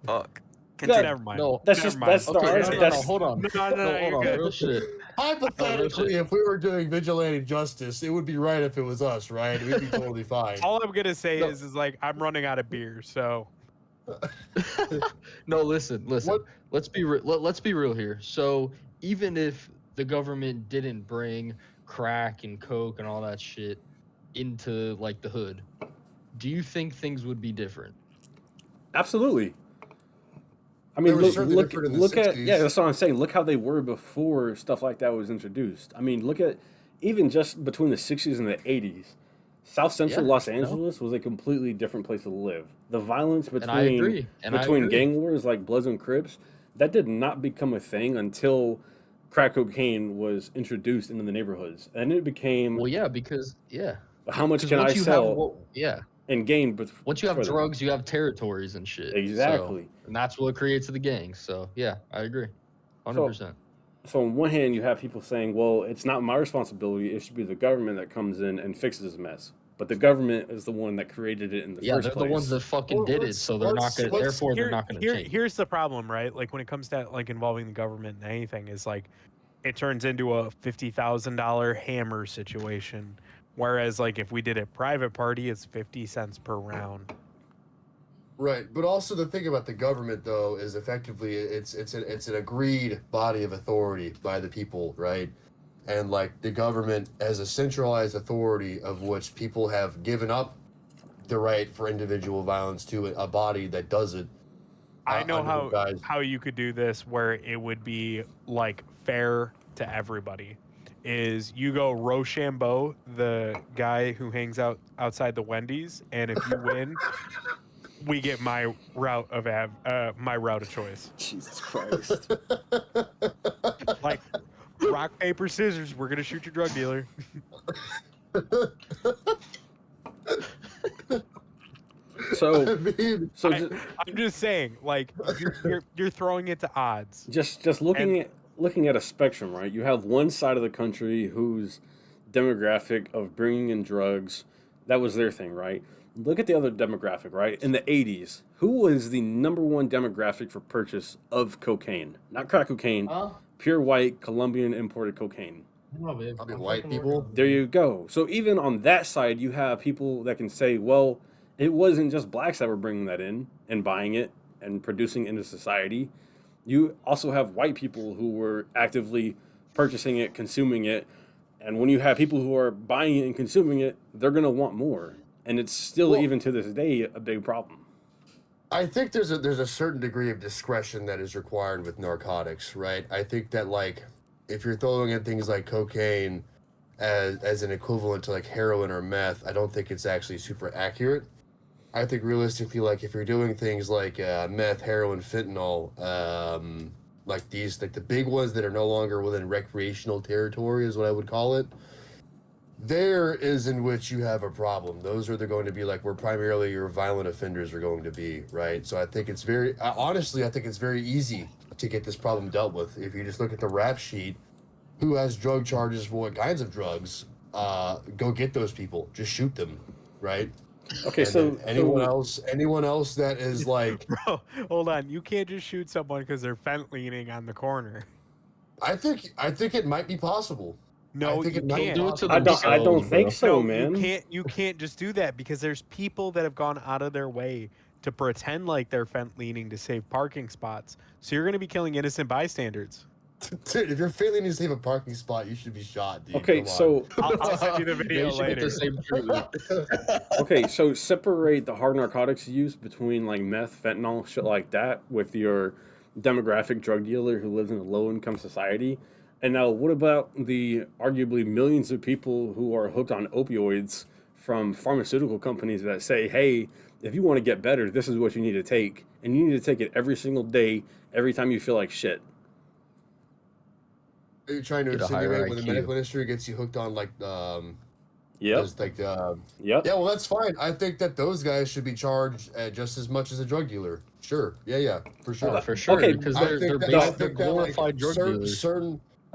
Fuck. Never mind. No, that's just that's the no, hold on. No, real shit. Hypothetically, if we were doing vigilante justice, it would be right if it was us, right? We'd be totally fine. All I'm gonna say is like I'm running out of beer, so. No, listen. Let's be real here. So even if the government didn't bring crack and coke and all that shit into like the hood, do you think things would be different? Absolutely. I mean, look at that's what I'm saying. Look how they were before stuff like that was introduced. I mean, look at even just between the 60s and the 80s. South Central Los Angeles was a completely different place to live. The violence between gang wars like Bloods and Crips, that did not become a thing until crack cocaine was introduced into the neighborhoods, and it became how much can I sell? And gain, but once you have drugs, you have territories and shit. Exactly. So, and that's what creates the gangs. So yeah, I agree, 100%. So on one hand, you have people saying, "Well, it's not my responsibility. It should be the government that comes in and fixes this mess." But the government is the one that created it in the first place. Yeah, they're the ones that fucking did it. So they're not going to. Therefore, they're not going to change. Here's the problem, right? Like when it comes to like involving the government and anything, is like it turns into a $50,000 hammer situation. Whereas, like, if we did a private party, it's 50 cents per round. Right, but also the thing about the government though is effectively it's an agreed body of authority by the people, right? And like the government has a centralized authority of which people have given up the right for individual violence to a body that does it. I know under the guise. how you could do this where it would be like fair to everybody. Is you go Rochambeau, the guy who hangs out outside the Wendy's, and if you win, we get my route of choice. Jesus Christ. Like rock, paper, scissors, we're gonna shoot your drug dealer. So, I mean, I'm just saying, like you're throwing it to odds. Just looking at a spectrum, right? You have one side of the country whose demographic of bringing in drugs, that was their thing, right? Look at the other demographic, right? In the 80s, who was the number one demographic for purchase of cocaine? Not crack cocaine, pure white Colombian imported cocaine. Probably white people. There you go. So even on that side, you have people that can say, well, it wasn't just blacks that were bringing that in and buying it and producing it into society. You also have white people who were actively purchasing it, consuming it. And when you have people who are buying it and consuming it, they're going to want more. And it's still, even to this day, a big problem. I think there's a certain degree of discretion that is required with narcotics, right? I think that, like, if you're throwing in things like cocaine as an equivalent to, like, heroin or meth, I don't think it's actually super accurate. I think realistically, like, if you're doing things like meth, heroin, fentanyl, like these, like the big ones that are no longer within recreational territory is what I would call it, there is in which you have a problem. Those are going to be like where primarily your violent offenders are going to be, right? So I think it's honestly, I think it's very easy to get this problem dealt with. If you just look at the rap sheet, who has drug charges for what kinds of drugs, go get those people. Just shoot them, right? Okay, and so anyone else that is like, bro, hold on, you can't just shoot someone because they're fentanyling on the corner. I think it might be possible. No, I think you it might can't. be possible. I don't think so, No, man. You can't just do that because there's people that have gone out of their way to pretend like they're fentanyling to save parking spots. So you're going to be killing innocent bystanders. Dude, if you're failing to save a parking spot, you should be shot, dude. Okay, so I'll send you the video later. Okay, so separate the hard narcotics use between like meth, fentanyl, shit like that, with your demographic drug dealer who lives in a low-income society. And now, what about the arguably millions of people who are hooked on opioids from pharmaceutical companies that say, hey, if you want to get better, this is what you need to take. And you need to take it every single day, every time you feel like shit. Are you trying to insinuate when the medical industry gets you hooked on like yeah, well, that's fine. I think that those guys should be charged just as much as a drug dealer. Sure, yeah, for sure, for sure. Okay, because they're glorified drug dealers.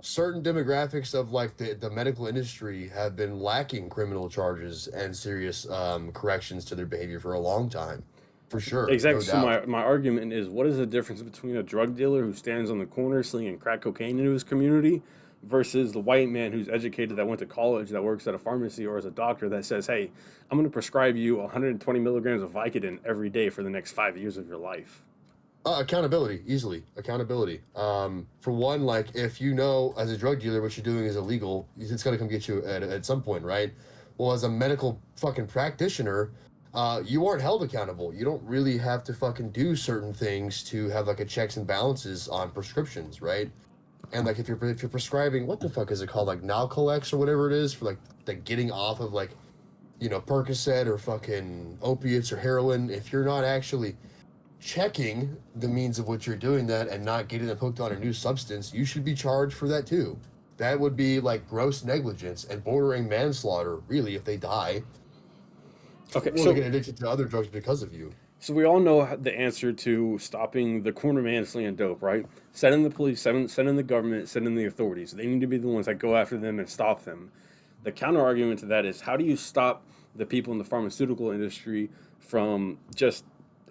Certain demographics of like the medical industry have been lacking criminal charges and serious corrections to their behavior for a long time. For sure. Exactly. No So doubt. my argument is, what is the difference between a drug dealer who stands on the corner slinging crack cocaine into his community versus the white man who's educated, that went to college, that works at a pharmacy or as a doctor, that says, hey, I'm going to prescribe you 120 milligrams of Vicodin every day for the next 5 years of your life? Accountability, easily. Accountability. For one, like, if you know as a drug dealer what you're doing is illegal, it's going to come get you at some point, right? Well, as a medical fucking practitioner, you aren't held accountable. You don't really have to fucking do certain things to have like a checks and balances on prescriptions, right? And like if you're prescribing, what the fuck is it called, like Nalcolex or whatever it is, for like getting off of like, you know, Percocet or fucking opiates or heroin, if you're not actually checking the means of which you're doing that and not getting them hooked on a new substance, you should be charged for that too. That would be like gross negligence and bordering manslaughter, really, if they die. Okay, so they get addicted to other drugs because of you. So we all know the answer to stopping the corner man slinging dope, right? Send in the police, send in the government, send in the authorities. They need to be the ones that go after them and stop them. The counter argument to that is, how do you stop the people in the pharmaceutical industry from just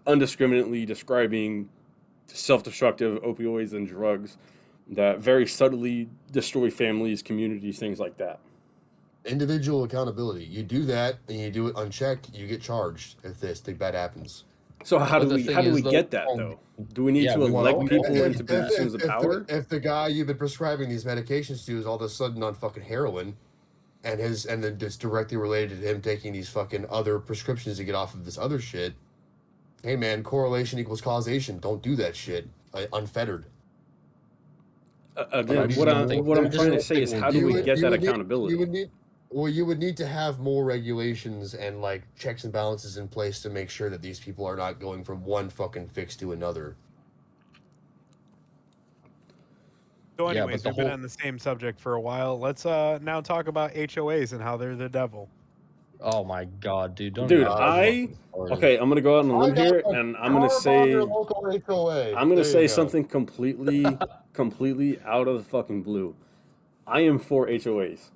indiscriminately describing self-destructive opioids and drugs that very subtly destroy families, communities, things like that? Individual accountability. You do that and you do it unchecked, you get charged if something bad happens. So how But do the we thing is, though, get that though? Do we need to we elect want- people If- into positions of power? If the guy you've been prescribing these medications to is all of a sudden on fucking heroin, and then it's directly related to him taking these fucking other prescriptions to get off of this other shit. Hey man, correlation equals causation. Don't do that shit unfettered. Again, what I'm trying to say is, how do we get that accountability? You would need to have more regulations and like checks and balances in place to make sure that these people are not going from one fucking fix to another. So Yeah, anyways, but we've the been whole- on the same subject for a while. Let's now talk about HOAs and how they're the devil. Oh my god, dude! Don't Dude, even get started. okay, I'm gonna go out on a limb here, and I'm gonna say local HOA. I'm gonna say something completely out of the fucking blue. I am for HOAs.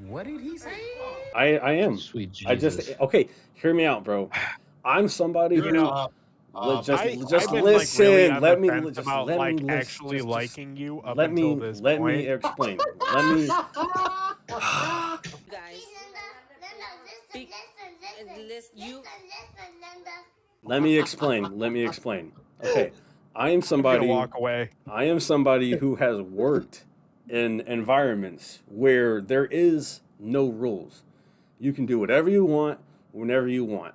What did he say? I am. Sweet Jesus. I just okay. Hear me out, bro. I'm somebody who. Just I've been, listen. Like, really on let the me fence just about let like me actually just, liking you up let until me this let point. me explain. Let me. Let me explain. Let me explain. Okay, I am somebody. Walk away. I am somebody who has worked in environments where there is no rules. You can do whatever you want, whenever you want.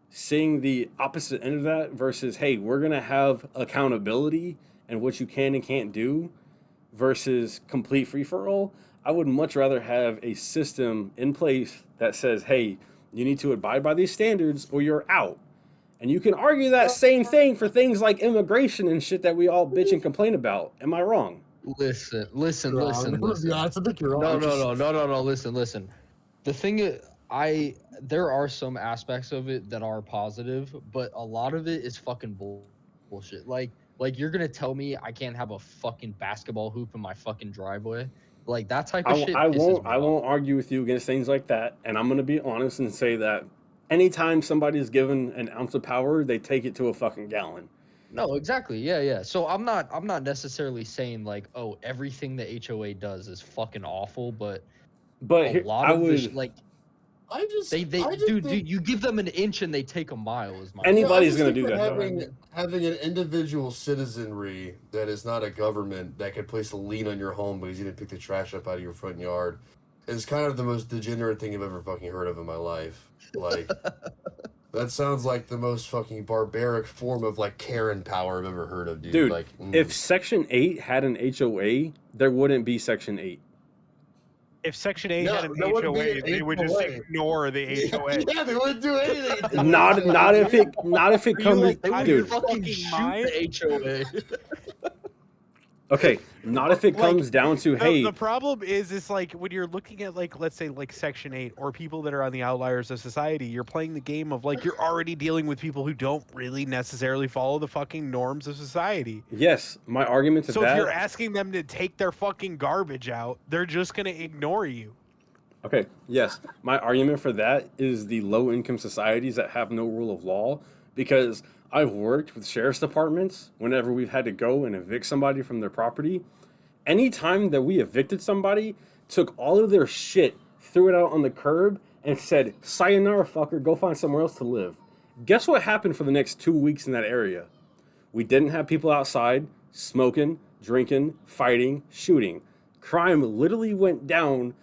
Seeing the opposite end of that versus, hey, we're gonna have accountability and what you can and can't do, versus complete free for all. I would much rather have a system in place that says, hey, you need to abide by these standards or you're out. And you can argue that same thing for things like immigration and shit that we all bitch and complain about. Am I wrong? Listen. To be honest, I think you're wrong. No. Listen. The thing is, there are some aspects of it that are positive, but a lot of it is fucking bullshit. Like you're gonna tell me I can't have a fucking basketball hoop in my fucking driveway? Like that type of shit. I won't argue with you against things like that. And I'm gonna be honest and say that anytime somebody's given an ounce of power, they take it to a fucking gallon. No, exactly. Yeah. So I'm not necessarily saying like, oh, everything the HOA does is fucking awful, but a lot of the like dude, you give them an inch and they take a mile. Is my anybody's gonna do that. Having an individual citizenry that is not a government that could place a lien on your home because you didn't pick the trash up out of your front yard is kind of the most degenerate thing I've ever fucking heard of in my life. Like, that sounds like the most fucking barbaric form of like Karen power I've ever heard of, dude. Dude, like, if Section 8 had an HOA, there wouldn't be Section 8. If Section 8 had an HOA, they would just ignore the HOA. Yeah, they wouldn't do anything. Not if it comes, dude. Fucking shoot the HOA. Okay, not if it comes down to, hey. The problem is like when you're looking at like, let's say like Section 8 or people that are on the outliers of society, you're playing the game of like you're already dealing with people who don't really necessarily follow the fucking norms of society. Yes, my argument to so that. if you're asking them to take their fucking garbage out, they're just gonna ignore you. Okay, yes, my argument for that is the low-income societies that have no rule of law, because I've worked with sheriff's departments whenever we've had to go and evict somebody from their property. Anytime that we evicted somebody, took all of their shit, threw it out on the curb, and said, sayonara, fucker, go find somewhere else to live. Guess what happened for the next 2 weeks in that area? We didn't have people outside smoking, drinking, fighting, shooting. Crime literally went down,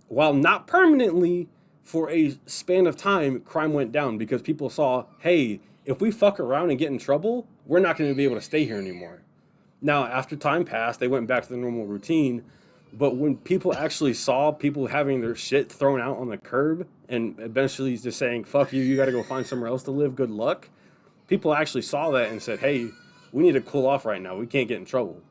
while not permanently, for a span of time, crime went down because people saw, hey, if we fuck around and get in trouble, we're not going to be able to stay here anymore. Now, after time passed, they went back to the normal routine. But when people actually saw people having their shit thrown out on the curb and eventually just saying, fuck you, you got to go find somewhere else to live, good luck. People actually saw that and said, hey, we need to cool off right now. We can't get in trouble.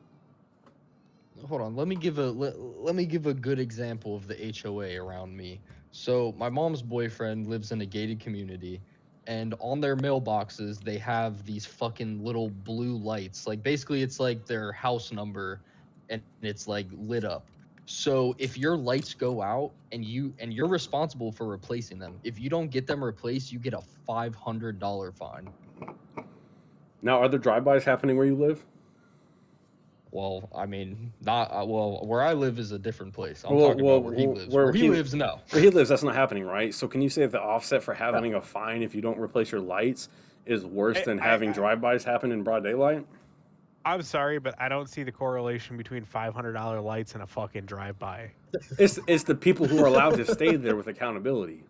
Hold on, let me give a good example of the HOA around me. So my mom's boyfriend lives in a gated community, and on their mailboxes they have these fucking little blue lights. Like basically it's like their house number and it's like lit up. So if your lights go out and you're responsible for replacing them. If you don't get them replaced, you get a $500 fine. Now, are there drive-bys happening where you live? Well, I mean, not well. Where I live is a different place. I'm Well, talking well, about where he well, lives. where Where he he- lives, no. Where he lives, that's not happening, right? So can you say that the offset for having a fine if you don't replace your lights is worse than having drive-bys happen in broad daylight? I'm sorry, but I don't see the correlation between $500 lights and a fucking drive-by. It's the people who are allowed to stay there with accountability.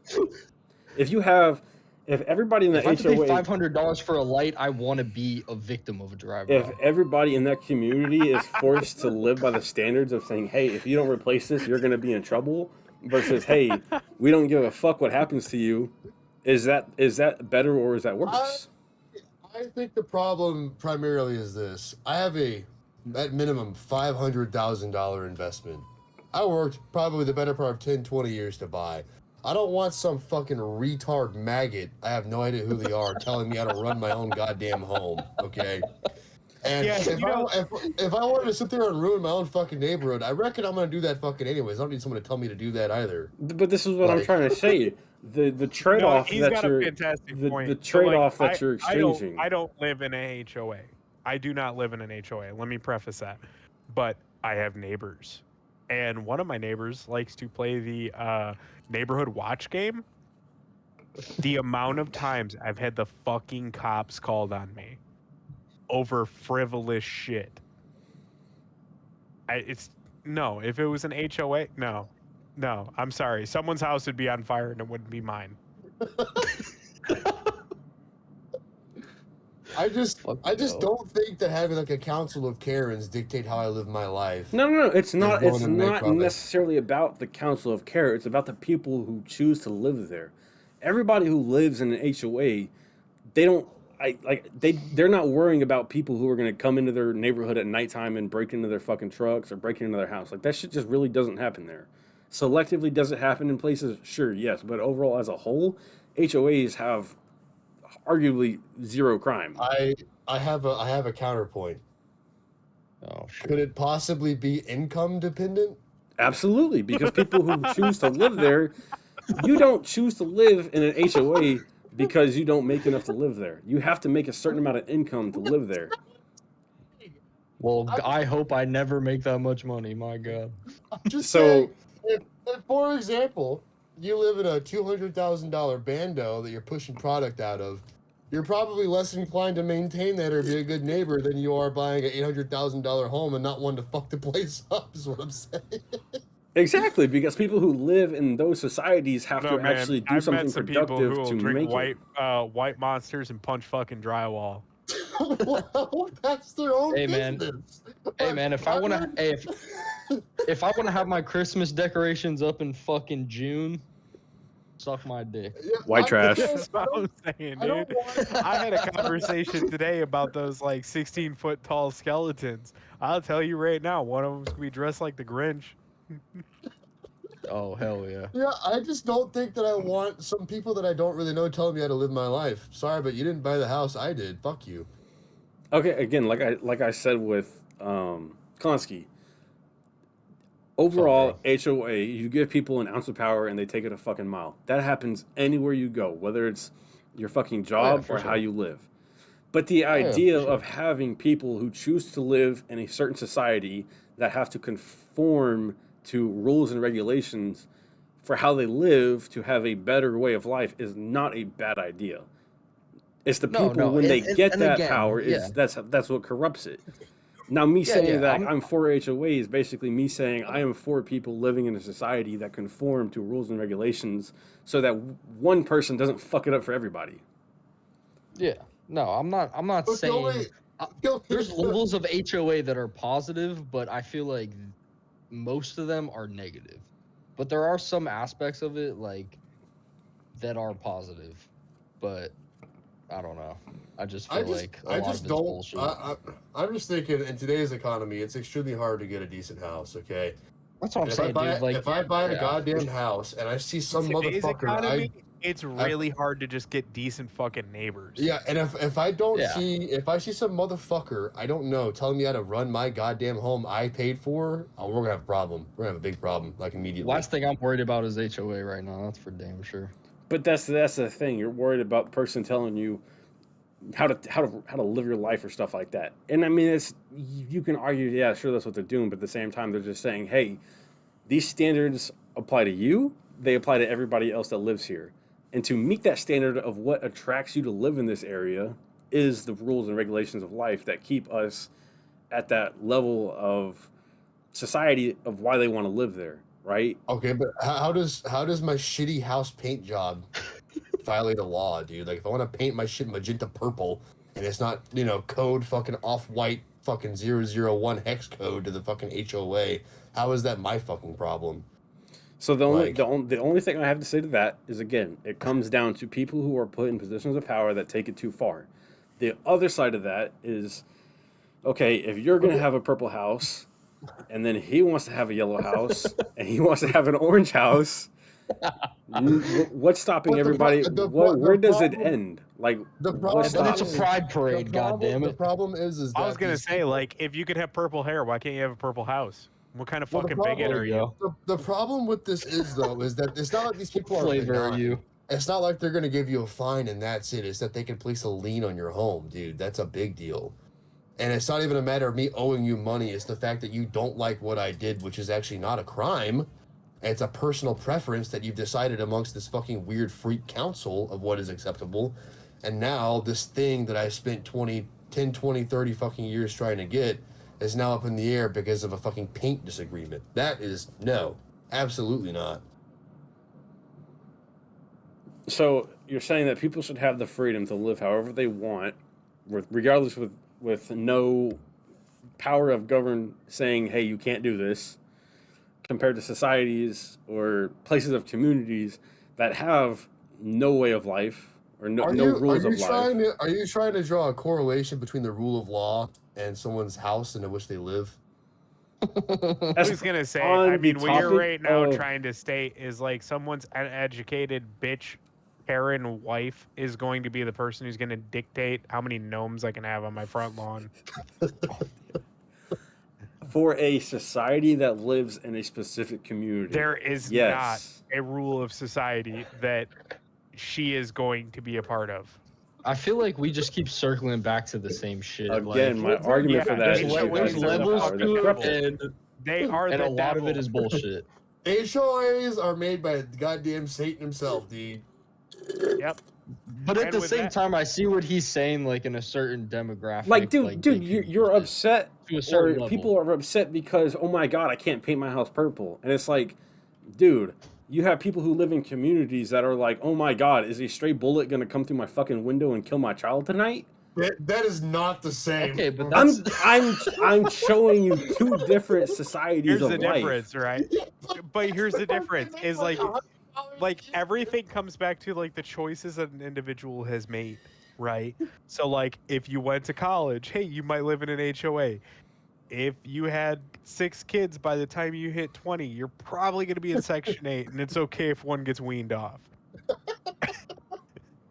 If everybody in the If I have to pay HOA, $500 for a light, I want to be a victim of a drive-by. if everybody in that community is forced to live by the standards of saying, hey, if you don't replace this, you're going to be in trouble, versus, hey, we don't give a fuck what happens to you, is that better or is that worse? I think the problem primarily is this. I have at minimum, $500,000 investment. I worked probably the better part of 10, 20 years to buy. I don't want some fucking retard maggot, I have no idea who they are, telling me how to run my own goddamn home, okay? And if I wanted to sit there and ruin my own fucking neighborhood, I reckon I'm going to do that fucking anyways. I don't need someone to tell me to do that either. But this is what I'm trying to say. The trade-off that you're the trade-off that you're exchanging. I don't live in an HOA. I do not live in an HOA. Let me preface that. But I have neighbors. And one of my neighbors likes to play the neighborhood watch game. The amount of times I've had the fucking cops called on me over frivolous shit. If it was an HOA, no, I'm sorry. Someone's house would be on fire and it wouldn't be mine. I just don't think that having like a council of Karens dictate how I live my life. No. It's not necessarily about the council of care. It's about the people who choose to live there. Everybody who lives in an HOA, they're not worrying about people who are going to come into their neighborhood at nighttime and break into their fucking trucks or break into their house. Like, that shit just really doesn't happen there. Selectively, does it happen in places? Sure, yes. But overall, as a whole, HOAs have arguably zero crime. I have a counterpoint. Oh, sure. Could it possibly be income dependent? Absolutely, because people who choose to live there, you don't choose to live in an HOA because you don't make enough to live there. You have to make a certain amount of income to live there. Well, I hope I never make that much money. My God. I'm just saying, if, for example, you live in a $200,000 bando that you're pushing product out of, you're probably less inclined to maintain that or be a good neighbor than you are buying an $800,000 home and not wanting to fuck the place up, is what I'm saying. Exactly, because people who live in those societies have to actually do something productive to make white monsters and punch fucking drywall. Well, that's their own business. Hey man, if I want to have my Christmas decorations up in fucking June, suck my dick. Yeah, white trash. That's what I'm saying, dude. I had a conversation today about those like 16-foot tall skeletons. I'll tell you right now, one of them's gonna be dressed like the Grinch. Oh hell yeah. Yeah, I just don't think that I want some people that I don't really know telling me how to live my life. Sorry, but you didn't buy the house, I did. Fuck you. Okay, again, like I said with Klonsky, overall, HOA, you give people an ounce of power and they take it a fucking mile. That happens anywhere you go, whether it's your fucking job or how you live. But the idea of having people who choose to live in a certain society that have to conform to rules and regulations for how they live to have a better way of life is not a bad idea. It's the people when they get that power that's what corrupts it. Now, me saying that I'm for HOA is basically me saying I am for people living in a society that conform to rules and regulations so that one person doesn't fuck it up for everybody. Yeah. No, I'm not saying there's levels of HOA that are positive, but I feel like most of them are negative. But there are some aspects of it like that are positive. But I don't know. I just feel like a lot of it's bullshit. I'm just thinking in today's economy, it's extremely hard to get a decent house, okay? That's what I'm saying, dude. If I buy a goddamn house and I see some motherfucker, it's really hard to just get decent fucking neighbors. Yeah, and if I see some motherfucker I don't know telling me how to run my goddamn home I paid for, we're gonna have a problem. We're gonna have a big problem, like immediately. Last thing I'm worried about is HOA right now. That's for damn sure. But that's the thing. You're worried about the person telling you how to live your life or stuff like that. And I mean, it's, you can argue, yeah, sure, that's what they're doing, but at the same time, they're just saying, hey, these standards apply to you, they apply to everybody else that lives here. And to meet that standard of what attracts you to live in this area is the rules and regulations of life that keep us at that level of society of why they want to live there, right? Okay, but how does my shitty house paint job violate a law, dude? Like, if I want to paint my shit magenta purple and it's not, code fucking off-white fucking 001 hex code to the fucking HOA, how is that my fucking problem? So the only thing I have to say to that is, again, it comes down to people who are put in positions of power that take it too far. The other side of that is, okay, if you're going to have a purple house and then he wants to have a yellow house and he wants to have an orange house, what's stopping everybody? Where does it end? Like, it's a pride parade, goddammit. The problem is that I was going to say, like, if you could have purple hair, why can't you have a purple house? What kind of fucking bigot are you? The problem with this is, though, is that it's not like these people are benign. It's not like they're going to give you a fine and that's it. It's that they can place a lien on your home, dude. That's a big deal. And it's not even a matter of me owing you money. It's the fact that you don't like what I did, which is actually not a crime. It's a personal preference that you've decided amongst this fucking weird freak council of what is acceptable. And now this thing that I spent 10, 20, 30 fucking years trying to get is now up in the air because of a fucking paint disagreement. That is, no, absolutely not. So you're saying that people should have the freedom to live however they want, regardless with no power of govern saying, hey, you can't do this, compared to societies or places of communities that have no way of life or no rules of life. Are you trying to draw a correlation between the rule of law and someone's house in which they live? I was going to say, I mean, what you're right now trying to state is like someone's uneducated bitch Karen wife is going to be the person who's going to dictate how many gnomes I can have on my front lawn. For a society that lives in a specific community, there is not a rule of society that she is going to be a part of. I feel like we just keep circling back to the same shit. Again, my argument for that is there's levels to it, and they are, and a lot of it is bullshit. HOAs are made by goddamn Satan himself, dude. Yep. But at the same time, I see what he's saying, like in a certain demographic. Like, dude, you're upset. To a certain level. People are upset because, oh my god, I can't paint my house purple. And it's like, dude, you have people who live in communities that are like, oh my god, is a stray bullet gonna come through my fucking window and kill my child tonight? That is not the same. Okay, but that's... I'm showing you two different societies of life. Here's the difference, right? But here's the difference: is like everything comes back to like the choices that an individual has made, right? So like if you went to college, hey, you might live in an HOA. If you had 6 kids by the time you hit 20, you're probably going to be in Section 8, and it's okay if one gets weaned off.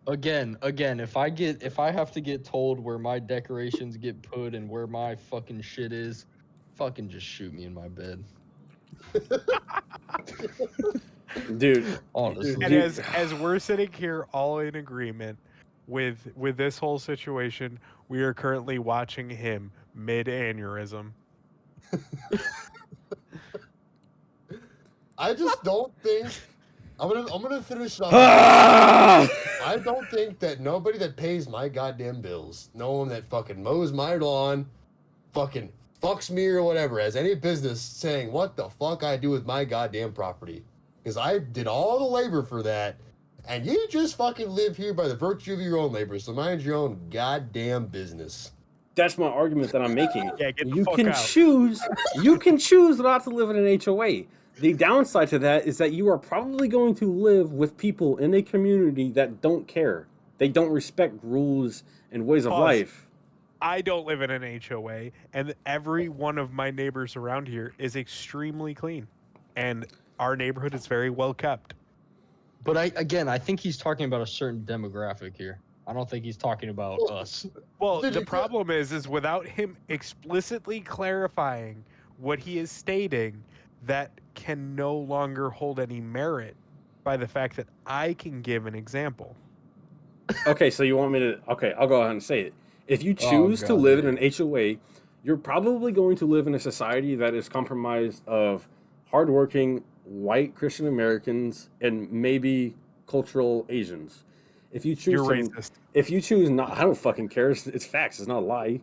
Again, if I have to get told where my decorations get put and where my fucking shit is, fucking just shoot me in my bed. Dude, honestly. And as we're sitting here all in agreement with this whole situation, we are currently watching him mid-aneurysm. I just don't think I'm gonna finish off. I don't think that nobody that pays my goddamn bills, no one that fucking mows my lawn, fucking fucks me or whatever, has any business saying what the fuck I do with my goddamn property. Because I did all the labor for that, and you just fucking live here by the virtue of your own labor, so mind your own goddamn business. That's my argument that I'm making. Yeah, get the you fuck can out. choose. You can choose not to live in an HOA. The downside to that is that you are probably going to live with people in a community that don't care. They don't respect rules and ways of life. I don't live in an HOA, and every one of my neighbors around here is extremely clean, and our neighborhood is very well kept. But I think he's talking about a certain demographic here. I don't think he's talking about us. Well, the problem is without him explicitly clarifying what he is stating, that can no longer hold any merit by the fact that I can give an example. Okay, so you want me to? Okay, I'll go ahead and say it. If you choose to God, live in dude. an HOA, you're probably going to live in a society that is comprised of hardworking white Christian Americans and maybe cultural Asians. If you choose You're to, racist. if you choose not, I don't fucking care. It's facts. It's not a lie.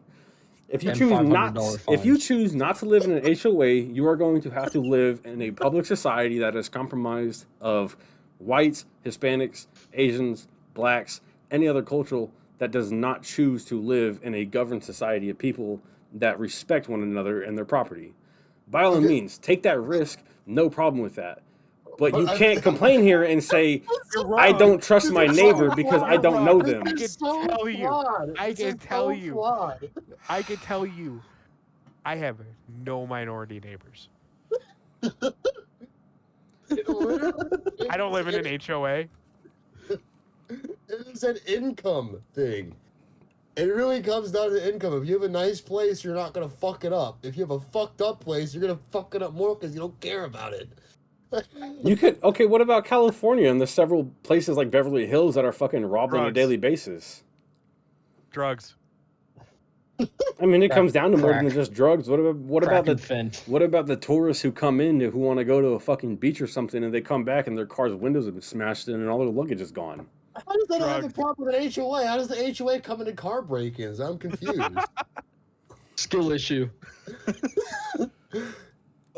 If you And choose not, $500 if you fines. choose not to live in an HOA, you are going to have to live in a public society that is comprised of whites, Hispanics, Asians, blacks, any other cultural that does not choose to live in a governed society of people that respect one another and their property. By all means, take that risk. No problem with that. But you can't complain here and say, I don't trust my neighbor because I don't know them. I can tell you. I can tell you. Flawed. I can tell you. I have no minority neighbors. I don't live in an HOA. It's an income thing. It really comes down to income. If you have a nice place, you're not gonna fuck it up. If you have a fucked up place, you're gonna fuck it up more because you don't care about it. You could, okay, what about California and the several places like Beverly Hills that are fucking robbed on a Drugs. daily basis? Drugs. I mean, it comes down to more Crack. than just drugs. What about Crack the and fent. what about the tourists who come in who want to go to a fucking beach or something and they come back and their car's windows have been smashed in and all their luggage is gone? How does that have a Drugs. problem with an HOA? How does the HOA come into car break-ins? I'm confused. Skill issue.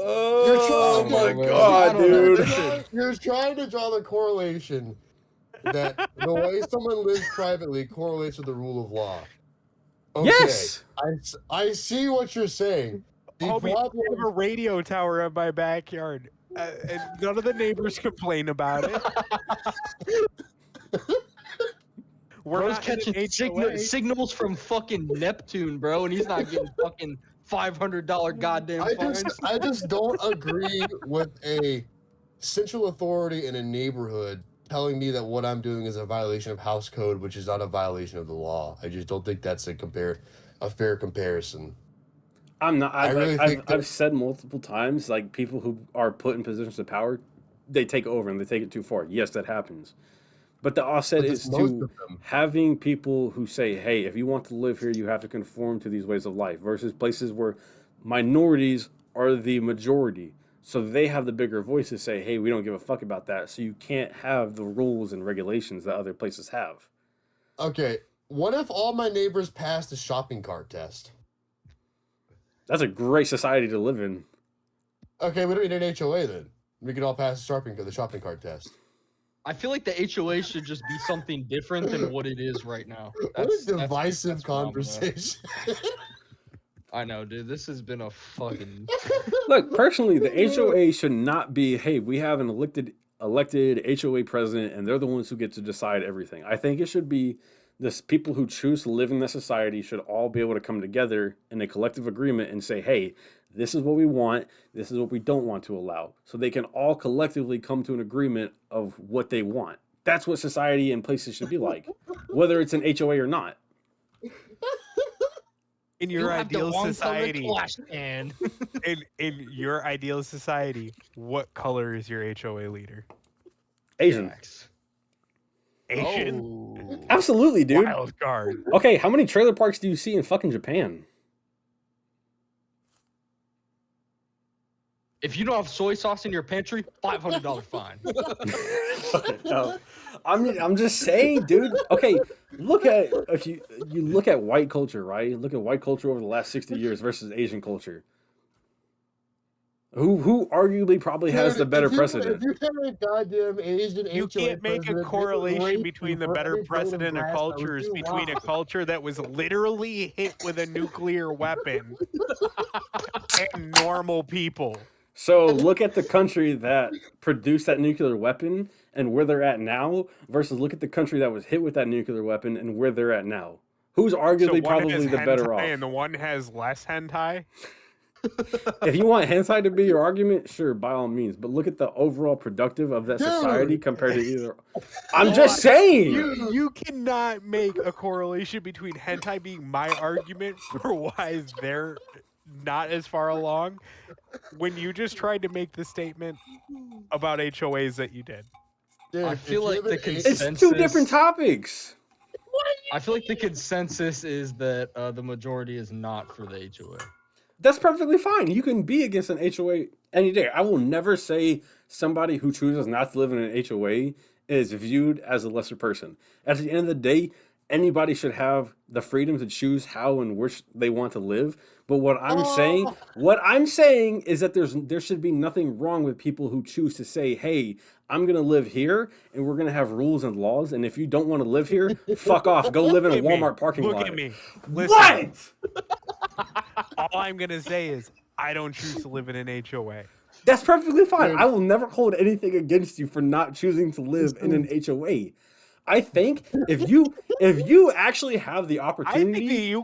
Oh my man. god, I don't know. dude! You're trying to draw the correlation that the way someone lives privately correlates with the rule of law. Okay, Yes! I see what you're saying. The Homie, I problem have a radio tower in my backyard. And none of the neighbors complain about it. We're Bro's not in catching an HOA. signals from fucking Neptune, bro, and he's not getting fucking $500 goddamn fines. I just don't agree with a central authority in a neighborhood telling me that what I'm doing is a violation of house code, which is not a violation of the law. I just don't think that's a fair comparison. I'm not. I've that- said multiple times, like people who are put in positions of power, they take over and they take it too far. Yes, that happens. But the offset But is that's most to of them. having people who say, hey, if you want to live here, you have to conform to these ways of life, versus places where minorities are the majority. So they have the bigger voice to say, hey, we don't give a fuck about that. So you can't have the rules and regulations that other places have. Okay, what if all my neighbors passed the shopping cart test? That's a great society to live in. Okay, we don't need an HOA then. We can all pass the shopping cart test. I feel like the HOA should just be something different than what it is right now. What a divisive that's where I'm at. conversation. I know, dude. This has been a fucking. Look, personally, the HOA should not be, hey, we have an elected HOA president and they're the ones who get to decide everything. I think it should be this people who choose to live in this society should all be able to come together in a collective agreement and say, hey, this is what we want, this is what we don't want to allow. So they can all collectively come to an agreement of what they want. That's what society and places should be like, whether it's an HOA or not. In your ideal society, And in your ideal society, what color is your HOA leader? Asian. Asian? Oh. Absolutely, dude. Wild card. Okay, how many trailer parks do you see in fucking Japan? If you don't have soy sauce in your pantry, $500 fine. No. I'm just saying, dude. Okay, look at if you look at white culture, right? Look at white culture over the last 60 years versus Asian culture. Who arguably probably has the better precedent? If you had a goddamn Asian You HOA can't make a president, correlation rape between the for better every blade of precedent of grass that would cultures do between a wrong. culture that was literally hit with a nuclear weapon and normal people. So look at the country that produced that nuclear weapon and where they're at now versus look at the country that was hit with that nuclear weapon and where they're at now. Who's arguably So one probably has the better hentai off? and the one has less hentai. If you want hentai to be your argument, sure, by all means. But look at the overall productive of that society compared to either. I'm just saying. You cannot make a correlation between hentai being my argument for why they're not as far along when you just tried to make the statement about HOAs that you did. Dude, I if feel you like have the an consensus. It's two different topics. I feel like the consensus is that the majority is not for the HOA. That's perfectly fine. You can be against an HOA any day. I will never say somebody who chooses not to live in an HOA is viewed as a lesser person. At the end of the day, anybody should have the freedom to choose how and which they want to live. But what I'm saying is that there should be nothing wrong with people who choose to say, "Hey, I'm gonna live here, and we're gonna have rules and laws. And if you don't want to live here, fuck off. Go live in a Walmart parking lot." Look at me. Listen, all I'm gonna say is I don't choose to live in an HOA. That's perfectly fine. I will never hold anything against you for not choosing to live in an HOA. I think if you actually have the opportunity,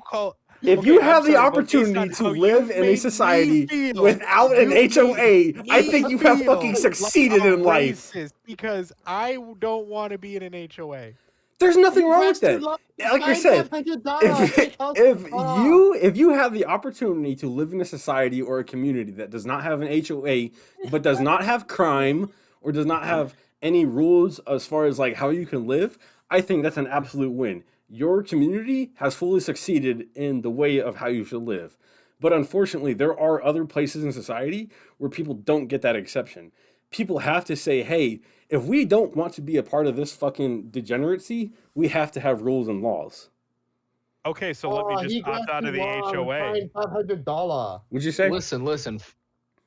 if you have the opportunity to live in a society without an HOA, I think you have fucking succeeded in life. Because I don't want to be in an HOA. There's nothing wrong with that. Like I said, if you have the opportunity to live in a society or a community that does not have an HOA, but does not have crime or does not have any rules as far as like how you can live, I think that's an absolute win. Your community has fully succeeded in the way of how you should live. But unfortunately, there are other places in society where people don't get that exception. People have to say, hey, if we don't want to be a part of this fucking degeneracy, we have to have rules and laws. Okay, so let me just opt out of the HOA. $500. What'd you say? Listen.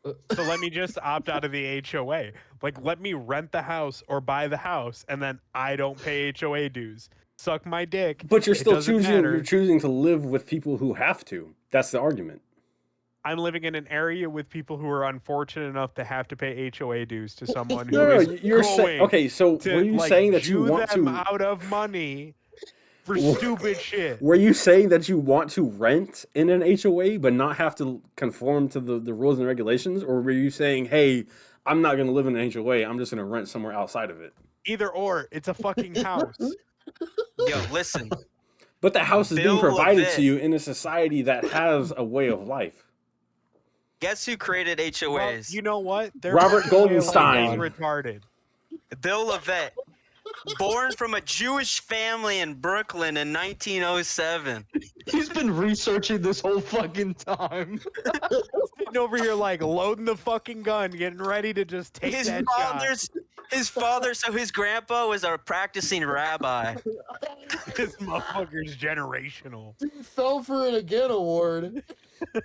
So let me just opt out of the HOA. Like, let me rent the house or buy the house, and then I don't pay HOA dues. Suck my dick. But you're still choosing to live with people who have to. That's the argument. I'm living in an area with people who are unfortunate enough to have to pay HOA dues to someone who you're saying, okay, so were you saying that you want to out of money for stupid shit? Were you saying that you want to rent in an HOA but not have to conform to the rules and regulations? Or were you saying, hey, I'm not going to live in an HOA, I'm just going to rent somewhere outside of it? Either or, it's a fucking house. Yo, listen. But the house is being provided to you in a society that has a way of life. Guess who created HOAs? Well, you know what? Robert Goldenstein. Retarded. Bill Levette. Born from a Jewish family in Brooklyn in 1907. He's been researching this whole fucking time. Sitting over here like loading the fucking gun, getting ready to just take that shot. So his grandpa was a practicing rabbi. This motherfucker's generational. He fell for an again award.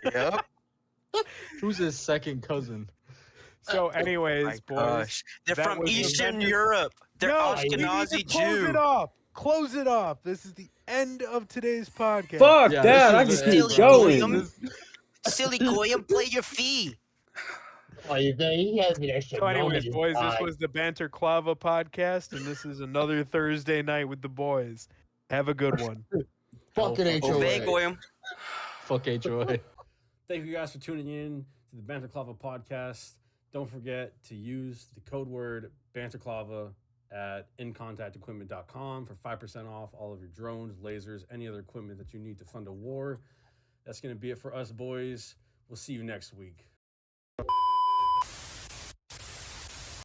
Yep. Who's his second cousin? So, anyways, boys, they're from Eastern Europe. They're Ashkenazi Jew. Close it off. This is the end of today's podcast. Fuck that! I just keep going. Silly Goyim, play your fee. So, anyways, boys, this was the Banterclava Podcast, and this is another Thursday night with the boys. Have a good one. Fucking HOA. Obey Goyim. Fuck HOA. Thank you guys for tuning in to the Banterclava Podcast. Don't forget to use the code word Banterclava at incontactequipment.com for 5% off all of your drones, lasers, any other equipment that you need to fund a war. That's going to be it for us, boys. We'll see you next week.